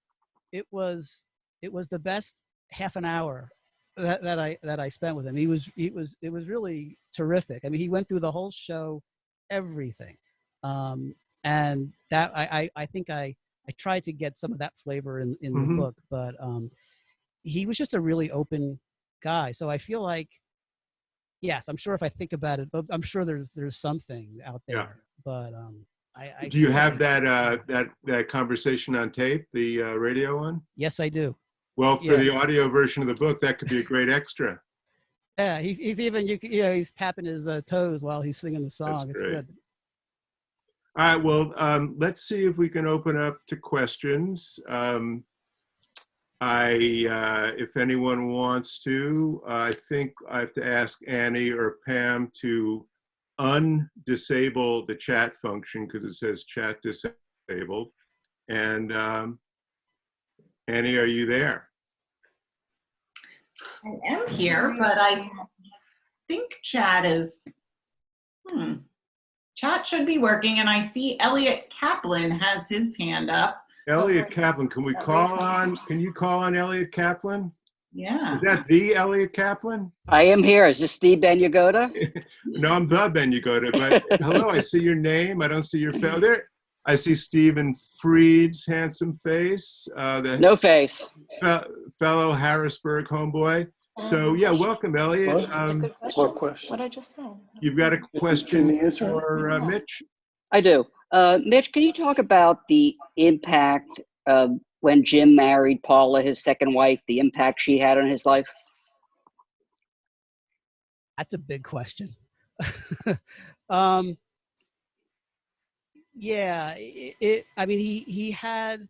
It was the best half an hour that I spent with him. It was really terrific. I mean, he went through the whole show, everything. And that I think I tried to get some of that flavor in the book, but he was just a really open guy. So I feel like, yes, I'm sure if I think about it, I'm sure there's something out there. Yeah. But I do you have that conversation on tape, the radio one? Yes, I do. Well, for the audio version of the book, that could be a great extra. Yeah, he's even he's tapping his toes while he's singing the song. It's good. All right, well, let's see if we can open up to questions. If anyone wants to, I think I have to ask Annie or Pam to undisable the chat function because it says chat disabled. And Annie, are you there? I am here, but I think chat is, chat should be working, and I see Elliot Kaplan has his hand up. Elliot Kaplan, can you call on Elliot Kaplan? Yeah. Is that the Elliot Kaplan? I am here. Is this the Ben Yagoda? No, I'm the Ben Yagoda, but hello, I see your name. I don't see your face. There, I see Stephen Freed's handsome face. No face. Fellow Harrisburg homeboy. So yeah, welcome, Elliot. What question? What I just said. You've got a question for Mitch? I do. Mitch, can you talk about the impact of when Jim married Paula, his second wife, the impact she had on his life? That's a big question. Yeah, I mean, he had,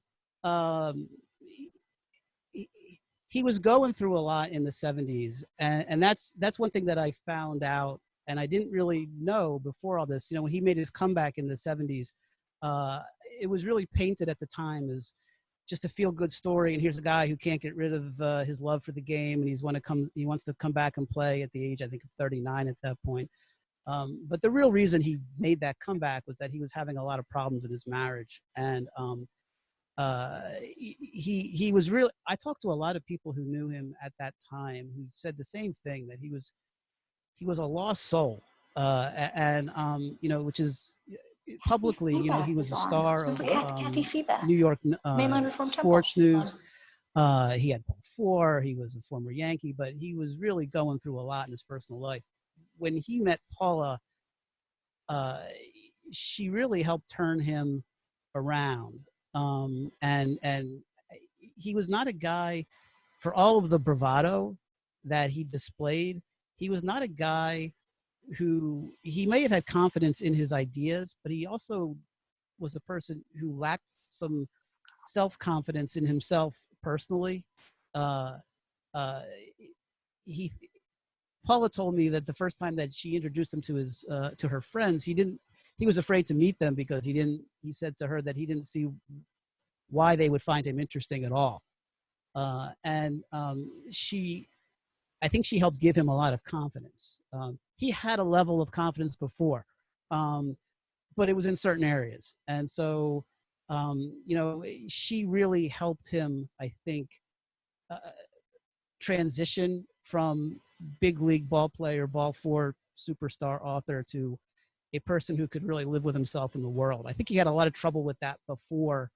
he was going through a lot in the 70s. And that's one thing that I found out. And I didn't really know before all this, when he made his comeback in the 70s, it was really painted at the time as just a feel-good story. And here's a guy who can't get rid of his love for the game, and he wants to come back and play at the age, I think, of 39 at that point. But the real reason he made that comeback was that he was having a lot of problems in his marriage. And he was really, I talked to a lot of people who knew him at that time who said the same thing, that he was a lost soul. Which is publicly, he was a star of New York sports news. He had Paul Four, he was a former Yankee, but he was really going through a lot in his personal life. When he met Paula, she really helped turn him around. And he was not a guy, for all of the bravado that he displayed, he was not a guy who, he may have had confidence in his ideas, but he also was a person who lacked some self-confidence in himself personally. Paula told me that the first time that she introduced him to her friends, he was afraid to meet them because he said to her that he didn't see why they would find him interesting at all. I think she helped give him a lot of confidence. He had a level of confidence before, but it was in certain areas. And so, she really helped him, I think, transition from big league ball player, ball four superstar author to a person who could really live with himself in the world. I think he had a lot of trouble with that before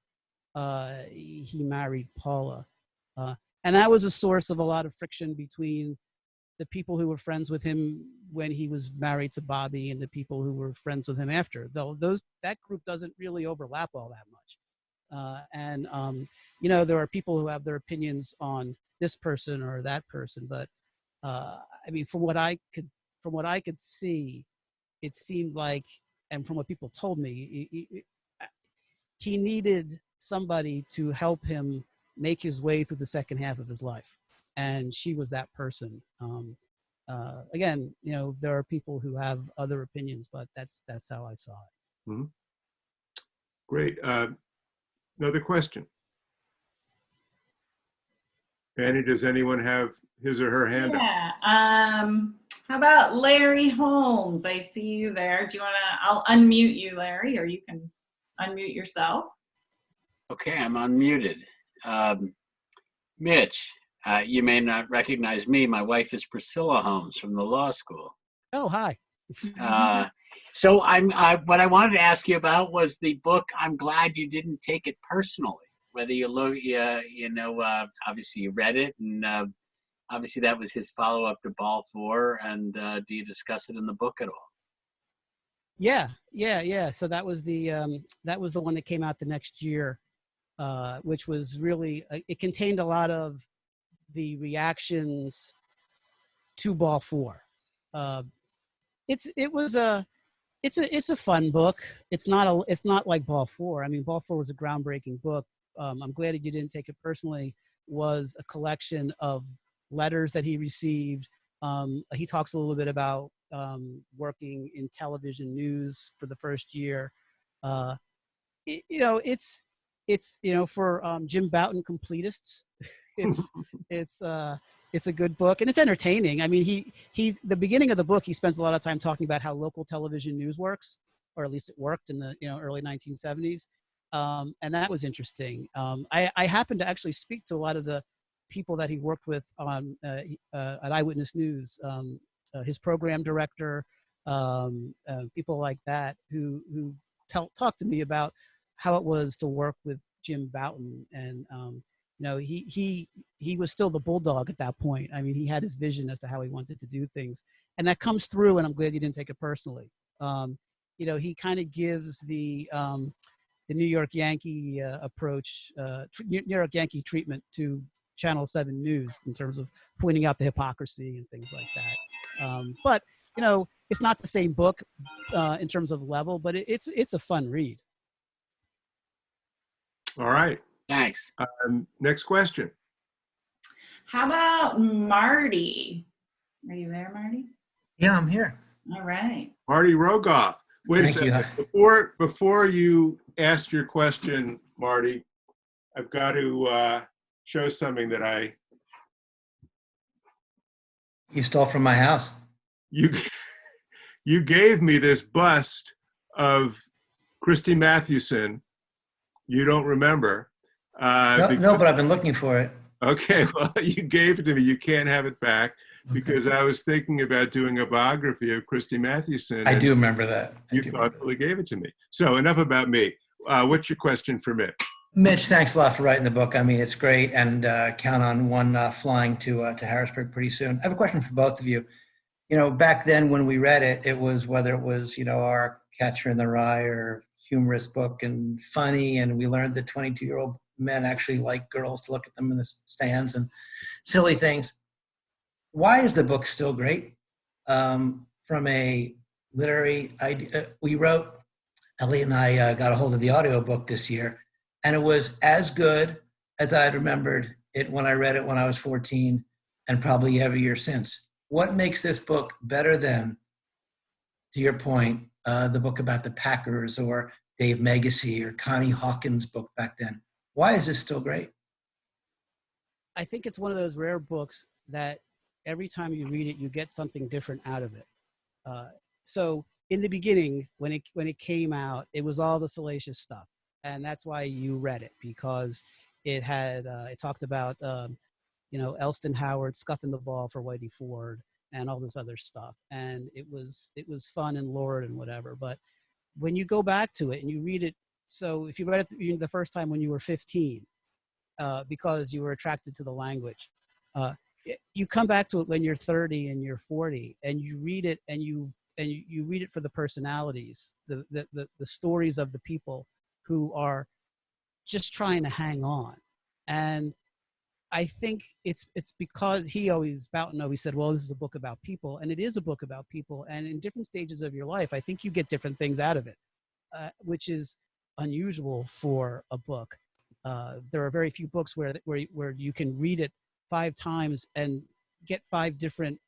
he married Paula. And that was a source of a lot of friction between the people who were friends with him when he was married to Bobby and the people who were friends with him after. Though that group doesn't really overlap all that much. There are people who have their opinions on this person or that person, but from what I could see, it seemed like, and from what people told me, he needed somebody to help him make his way through the second half of his life, and she was that person. Again, there are people who have other opinions, but that's how I saw it. Mm-hmm. Great. Another question. Annie, does anyone have his or her hand up? Yeah. How about Larry Holmes? I see you there. Do you want to, I'll unmute you, Larry, or you can unmute yourself. Okay, I'm unmuted. Mitch, you may not recognize me. My wife is Priscilla Holmes from the law school. Oh, hi. So what I wanted to ask you about was the book. I'm glad you didn't take it personally. Whether you look, obviously you read it, and obviously that was his follow-up to Ball 4. And do you discuss it in the book at all? Yeah. So that was the one that came out the next year, which was really, it contained a lot of the reactions to Ball 4. It's a fun book. It's not like Ball 4. I mean, Ball 4 was a groundbreaking book. I'm glad that you didn't take it personally. Was a collection of letters that he received. He talks a little bit about working in television news for the first year. It's for Jim Bouton completists. It's a good book, and it's entertaining. I mean, the beginning of the book, he spends a lot of time talking about how local television news works, or at least it worked in the early 1970s. And that was interesting. I happened to actually speak to a lot of the people that he worked with on at Eyewitness News, his program director, people like that who talked to me about how it was to work with Jim Bouton. And he was still the bulldog at that point. I mean, he had his vision as to how he wanted to do things, and that comes through. And I'm glad you didn't take it personally. He kind of gives the New York Yankee approach, New York Yankee treatment to Channel 7 News in terms of pointing out the hypocrisy and things like that. But it's not the same book in terms of level, but it's a fun read. All right. Thanks. Next question. How about Marty? Are you there, Marty? Yeah, I'm here. All right. Marty Rogoff. Wait a Thank you. second. Before you ask your question, Marty, I've got to show something that You stole from my house. you gave me this bust of Christy Mathewson. You don't remember. No, but I've been looking for it. Okay, well, you gave it to me. You can't have it back because I was thinking about doing a biography of Christy Mathewson. I do remember that. You thoughtfully gave it to me. So enough about me. What's your question for Mitch? Mitch, thanks a lot for writing the book. I mean, it's great, and count on one flying to Harrisburg pretty soon. I have a question for both of you. You know, back then when we read it, it was whether it was, you know, our Catcher in the Rye or humorous book and funny, and we learned that 22-year-old men actually like girls to look at them in the stands and silly things. Why is the book still great? From a literary idea, we wrote, Ellie and I got a hold of the audiobook this year, and it was as good as I had remembered it when I read it when I was 14 and probably every year since. What makes this book better than, to your point, the book about the Packers or Dave Megasey or Connie Hawkins' book back then? Why is this still great? I think it's one of those rare books that every time you read it, you get something different out of it. So in the beginning, when it came out, it was all the salacious stuff. And that's why you read it, because it had, it talked about, you know, Elston Howard scuffing the ball for Whitey Ford and all this other stuff. And it was fun and lurid and whatever. But when you go back to it and you read it, so if you read it the first time when you were 15, because you were attracted to the language, you come back to it when you're 30 and you're 40, and you read it and you read it for the personalities, the stories of the people who are just trying to hang on. And I think it's because Bouton always said, well, this is a book about people, and it is a book about people. And in different stages of your life, I think you get different things out of it, which is unusual for a book. There are very few books where you can read it 5 times and get 5 different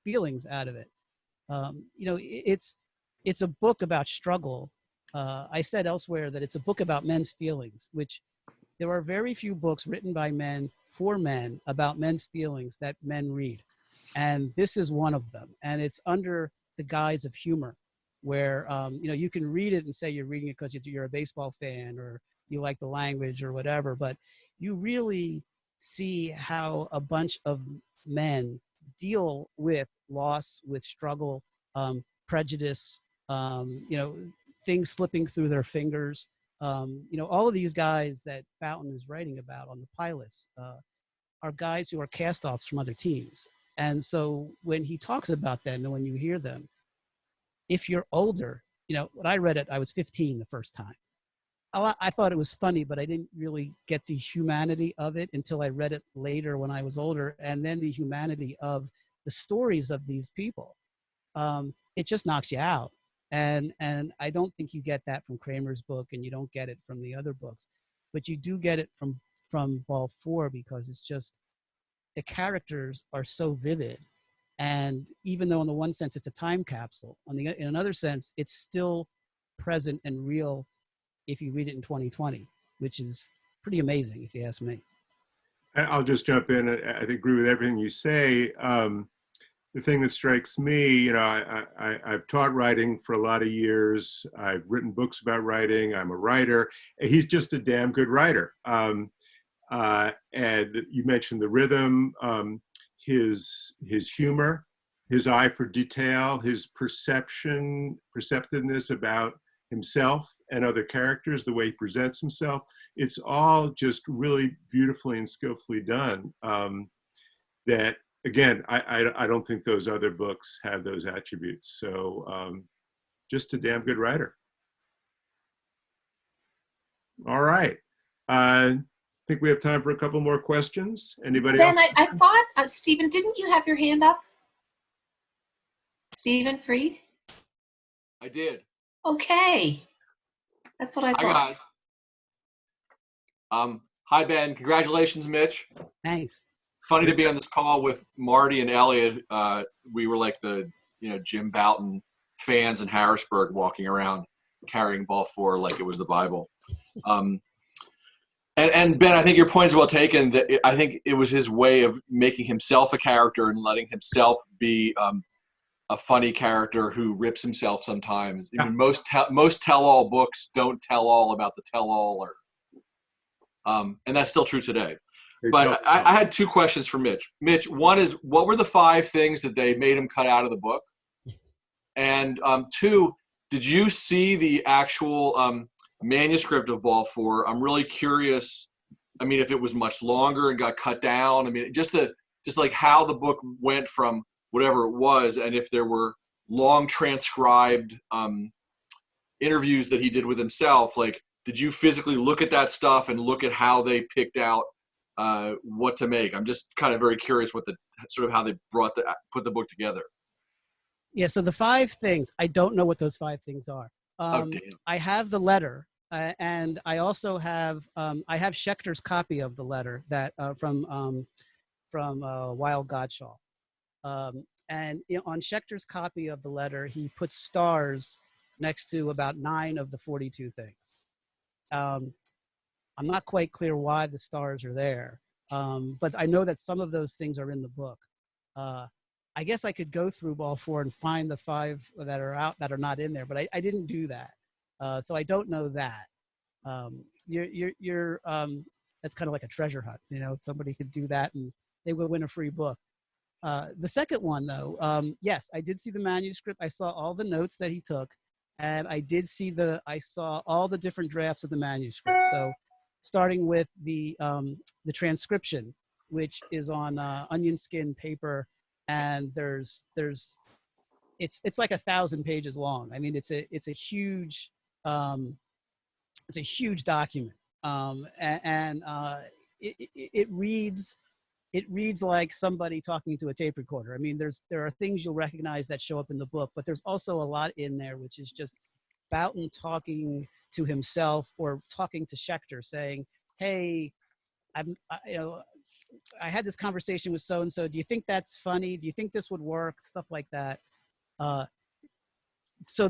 feelings out of it. You know, it's a book about struggle. I said elsewhere that it's a book about men's feelings, which there are very few books written by men for men about men's feelings that men read. And this is one of them. And it's under the guise of humor, where, you know, you can read it and say you're reading it because you're a baseball fan or you like the language or whatever, but you really see how a bunch of men deal with loss, with struggle, prejudice, you know, things slipping through their fingers. You know, all of these guys that Bouton is writing about on the pilots are guys who are cast-offs from other teams. And so when he talks about them and when you hear them, if you're older, you know, when I read it, I was 15 the first time. I thought it was funny, but I didn't really get the humanity of it until I read it later when I was older, and then the humanity of the stories of these people. It just knocks you out. And I don't think you get that from Kramer's book, and you don't get it from the other books, but you do get it from Ball 4, because it's just, the characters are so vivid. And even though in the one sense it's a time capsule, in another sense, it's still present and real if you read it in 2020, which is pretty amazing if you ask me. I'll just jump in. I agree with everything you say. The thing that strikes me, you know, I've taught writing for a lot of years. I've written books about writing. I'm a writer. He's just a damn good writer. And you mentioned the rhythm, his humor, his eye for detail, his perceptiveness about himself and other characters, the way he presents himself. It's all just really beautifully and skillfully done. That, again, I don't think those other books have those attributes. So just a damn good writer. All right. I think we have time for a couple more questions. Anybody else? Ben, I thought, Stephen, didn't you have your hand up? Stephen Freed? I did. Okay. That's what I thought. Hi, guys. Hi, Ben. Congratulations, Mitch. Thanks. Funny to be on this call with Marty and Elliot. We were like the Jim Bouton fans in Harrisburg walking around carrying ball 4 like it was the Bible. And Ben, I think your point is well taken. That I think it was his way of making himself a character and letting himself be a funny character who rips himself sometimes. I mean, most tell-all books don't tell all about the tell-all, and that's still true today. But I had 2 questions for Mitch. Mitch, one is, what were the 5 things that they made him cut out of the book? And 2, did you see the actual manuscript of Ball 4? I'm really curious. I mean, if it was much longer and got cut down. I mean, just like how the book went from whatever it was, and if there were long transcribed interviews that he did with himself. Like, did you physically look at that stuff and look at how they picked out what to make? I'm just kind of very curious what the sort of how they put the book together. Yeah. So the 5 things, I don't know what those 5 things are. Oh, damn. I have the letter, and I also have Schechter's copy of the letter that from Wild Godshaw. And on Schechter's copy of the letter, he puts stars next to about 9 of the 42 things. I'm not quite clear why the stars are there, but I know that some of those things are in the book. I guess I could go through Ball 4 and find the 5 that are out that are not in there, but I didn't do that. So I don't know that. That's kind of like a treasure hunt. Somebody could do that and they would win a free book. The second one, though, yes, I did see the manuscript. I saw all the notes that he took, and I saw all the different drafts of the manuscript. So starting with the transcription, which is on onion skin paper, and it's like 1,000 pages long. I mean, it's a huge document, and it reads like somebody talking to a tape recorder. I mean, there are things you'll recognize that show up in the book, but there's also a lot in there which is just Bouton talking to himself or talking to Schechter, saying, "Hey, I had this conversation with so and so. Do you think that's funny? Do you think this would work?" Stuff like that. So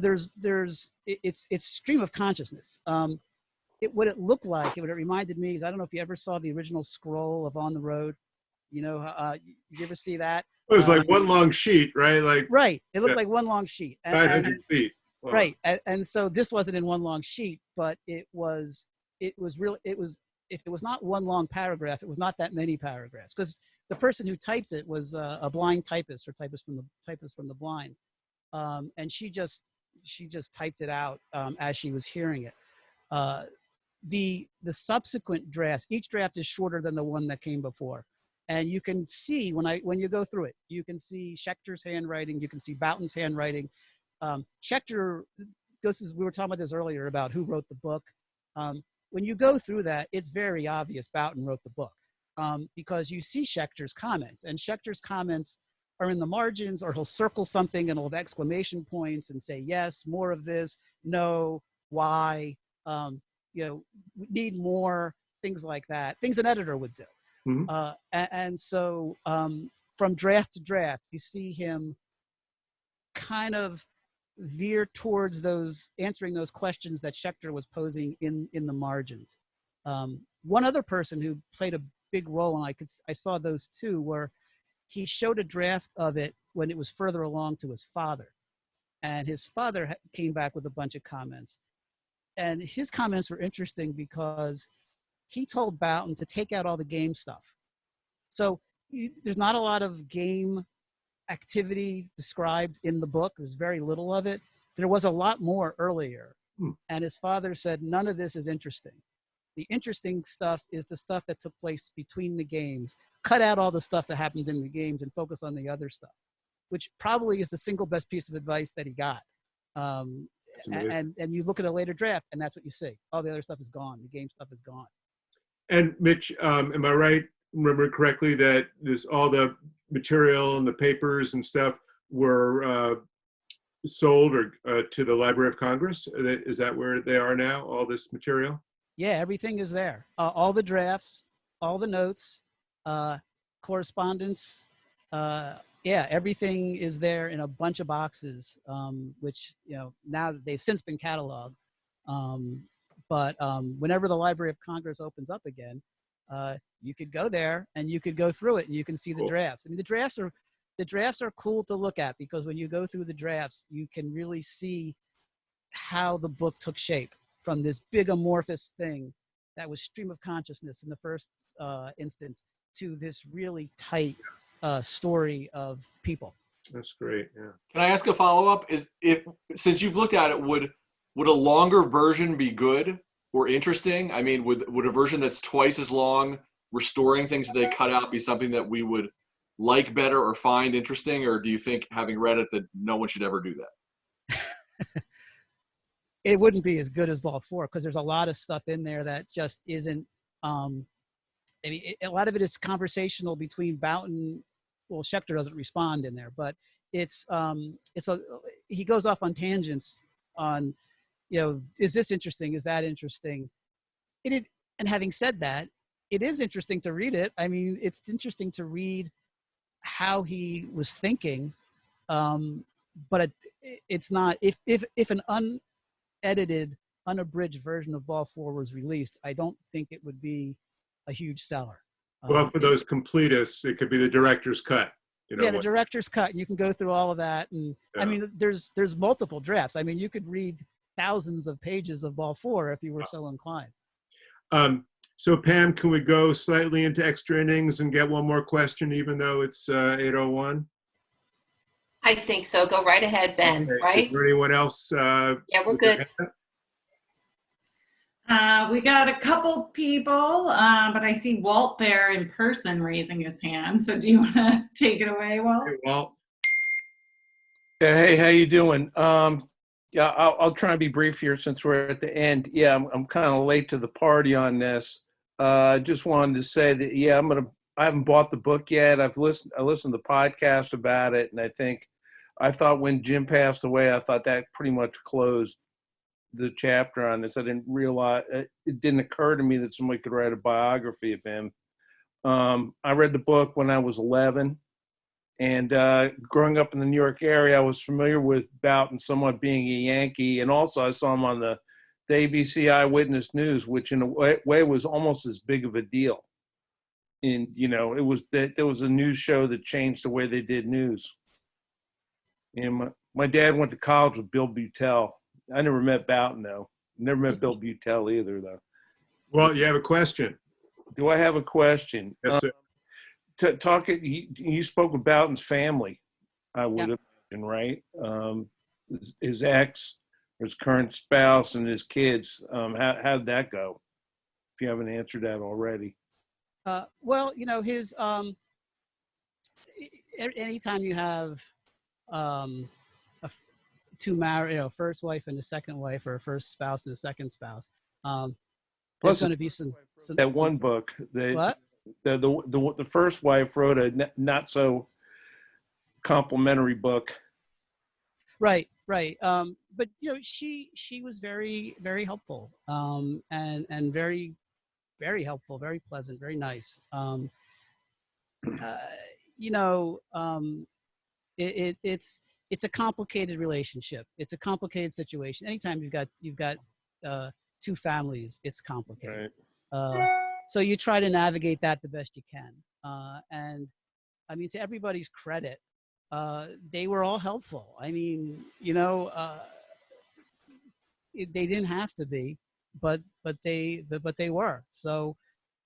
it's stream of consciousness. What it looked like, what it reminded me is, I don't know if you ever saw the original scroll of On the Road. You ever see that? It was like one long sheet, right? Right. It looked like one long sheet. 900 feet. Wow. Right. And so this wasn't in one long sheet, but it was if it was not one long paragraph, it was not that many paragraphs, because the person who typed it was a blind typist, or typist from the blind. And she just typed it out as she was hearing it. The subsequent drafts, each draft is shorter than the one that came before. And you can see when you go through it, you can see Schechter's handwriting, you can see Bouton's handwriting. Schechter, we were talking about this earlier about who wrote the book. When you go through that, it's very obvious Bouton wrote the book, because you see Schechter's comments, and Schechter's comments are in the margins, or he'll circle something and he'll have exclamation points and say, yes, more of this, no, why, need more, things like that, things an editor would do. Mm-hmm. And so from draft to draft, you see him kind of veer towards answering those questions that Schechter was posing in the margins. One other person who played a big role, and I saw those too, were he showed a draft of it when it was further along to his father. And his father came back with a bunch of comments. And his comments were interesting because he told Bouton to take out all the game stuff. So there's not a lot of game activity described in the book. There's very little of it. There was a lot more earlier. And his father said, none of this is interesting. The interesting stuff is the stuff that took place between the games. Cut out all the stuff that happened in the games and focus on the other stuff, which probably is the single best piece of advice that he got. And you look at a later draft, and that's what you see. All the other stuff is gone. The game stuff is gone. And Mitch, am I right, remember correctly, that all the material and the papers and stuff were sold or to the Library of Congress? Is that where they are now, all this material? Yeah, everything is there. All the drafts, all the notes, correspondence, Yeah, everything is there in a bunch of boxes, which, now that they've since been cataloged. But whenever the Library of Congress opens up again, you could go there and you could go through it and you can see the drafts. I mean, the drafts are cool to look at, because when you go through the drafts, you can really see how the book took shape from this big amorphous thing that was stream of consciousness in the first instance to this really tight story of people. That's great. Yeah. Can I ask a follow-up? Since you've looked at it, would a longer version be good or interesting? I mean, would a version that's twice as long, restoring things that they cut out, be something that we would like better or find interesting? Or do you think, having read it, that no one should ever do that? It wouldn't be as good as Ball 4, because there's a lot of stuff in there that just isn't. I mean, a lot of it is conversational between Bouton. Well, Schechter doesn't respond in there, but he goes off on tangents on, is this interesting? Is that interesting? And having said that, it is interesting to read it. I mean, it's interesting to read how he was thinking, but it's not. If an unedited, unabridged version of Ball 4 was released, I don't think it would be a huge seller. Well, for those completists, it could be the director's cut. The director's cut, and you can go through all of that. And I mean, there's multiple drafts. I mean, you could read thousands of pages of Ball 4 if you were so inclined. So Pam, can we go slightly into extra innings and get one more question, even though it's 8:01? I think so. Go right ahead, Ben. Okay. Right? Is there anyone else? Yeah, we're good. We got a couple people, but I see Walt there in person raising his hand. So do you want to take it away, Walt? Hey, Walt. Yeah, hey, how you doing? Yeah, I'll try and be brief here since we're at the end. Yeah, I'm kind of late to the party on this. Just wanted to say that, yeah, I haven't bought the book yet. I listened to the podcast about it, and I thought when Jim passed away, I thought that pretty much closed the chapter on this. I didn't realize, it didn't occur to me that somebody could write a biography of him. I read the book when I was 11, and growing up in the New York area, I was familiar with Bouton somewhat being a Yankee, and also I saw him on the ABC Eyewitness News, which in a way was almost as big of a deal. And there was a news show that changed the way they did news. And my dad went to college with Bill Beutel. I never met Bouton, though. Never met Bill Beutel either, though. Well, you have a question. Do I have a question? Yes, sir. You spoke about Bouton's family, I would imagine, right? His ex, his current spouse, and his kids. How did that go? If you haven't answered that already. Well, his anytime you have two married, first wife and a second wife, or a first spouse and a second spouse, there's going to be some one book. What? The first wife wrote a not so complimentary book. Right. But she was very, very helpful, and very, very helpful, very pleasant, very nice. It's a complicated relationship. It's a complicated situation. Anytime you've got two families, it's complicated. Right. So you try to navigate that the best you can. And I mean, to everybody's credit, they were all helpful. I mean, they didn't have to be, but they were. So,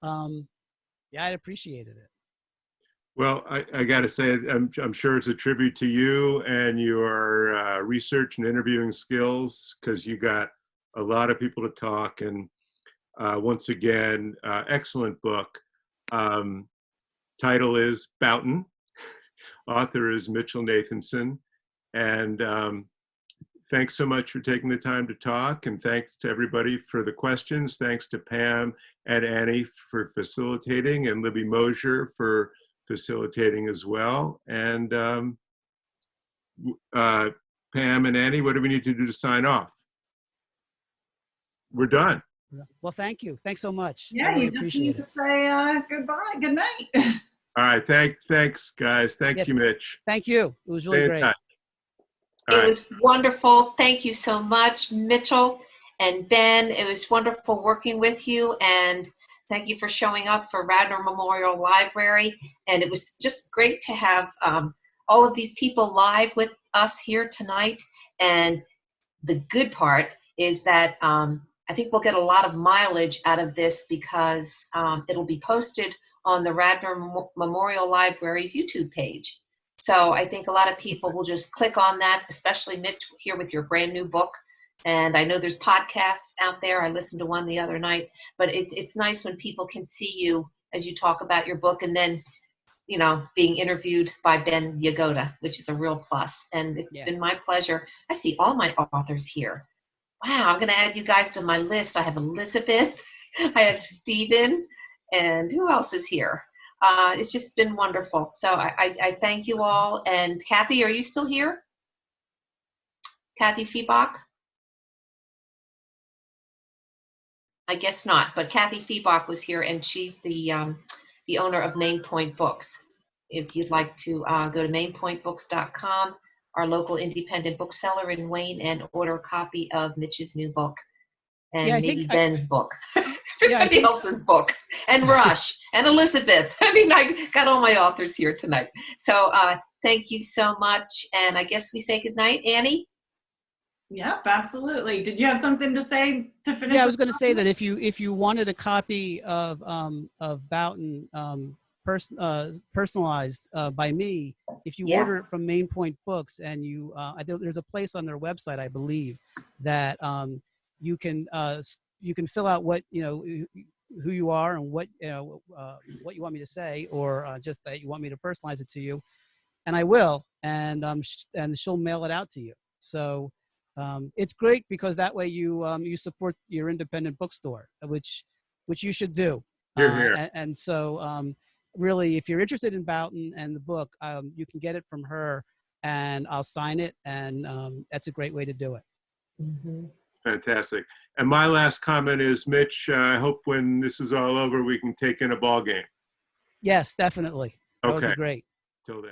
I appreciated it. Well, I got to say, I'm sure it's a tribute to you and your research and interviewing skills, because you got a lot of people to talk. And once again, excellent book. Title is Bouton. Author is Mitchell Nathanson. And thanks so much for taking the time to talk. And thanks to everybody for the questions. Thanks to Pam and Annie for facilitating, and Libby Mosier for facilitating as well. And Pam and Annie, what do we need to do to sign off? We're done. Well, thank you. Thanks so much. Yeah, I really you just need to say goodbye, good night. All right. Thanks, guys. Thank Yep. you, Mitch. Thank you. It was really Stay in great. touch. All It right. was wonderful. Thank you so much, Mitchell and Ben. It was wonderful working with you, and thank you for showing up for Radnor Memorial Library. And it was just great to have all of these people live with us here tonight. And the good part is that I think we'll get a lot of mileage out of this because it'll be posted on the Radnor Memorial Library's YouTube page. So I think a lot of people will just click on that, especially Mitch here with your brand new book. And I know there's podcasts out there. I listened to one the other night, but it's nice when people can see you as you talk about your book, and then, you know, being interviewed by Ben Yagoda, which is a real plus. And it's been my pleasure. I see all my authors here. Wow, I'm going to add you guys to my list. I have Elizabeth, I have Stephen, and who else is here? It's just been wonderful. So I thank you all. And Kathy, are you still here? Kathy Feebach? I guess not, but Kathy Feebach was here, and she's the owner of Main Point Books. If you'd like to go to mainpointbooks.com, our local independent bookseller in Wayne, and order a copy of Mitch's new book, and maybe Ben's book. Everybody else's book, and Rush, and Elizabeth. I mean, I got all my authors here tonight. So thank you so much, and I guess we say goodnight. Annie? Yep, absolutely. Did you have something to say to finish? Yeah, I was going to say that if you wanted a copy of Bouton personalized by me, if you order it from Main Point Books, and there's a place on their website, I believe, that you can fill out what who you are and what what you want me to say, or just that you want me to personalize it to you, and I will, and she'll mail it out to you. So it's great because that way you support your independent bookstore, which you should do. And so really, if you're interested in Bouton and the book, you can get it from her, and I'll sign it, and that's a great way to do it. Mm-hmm. Fantastic. And my last comment is, Mitch, I hope when this is all over, we can take in a ball game. Yes, definitely. That would Okay. be great. Till then.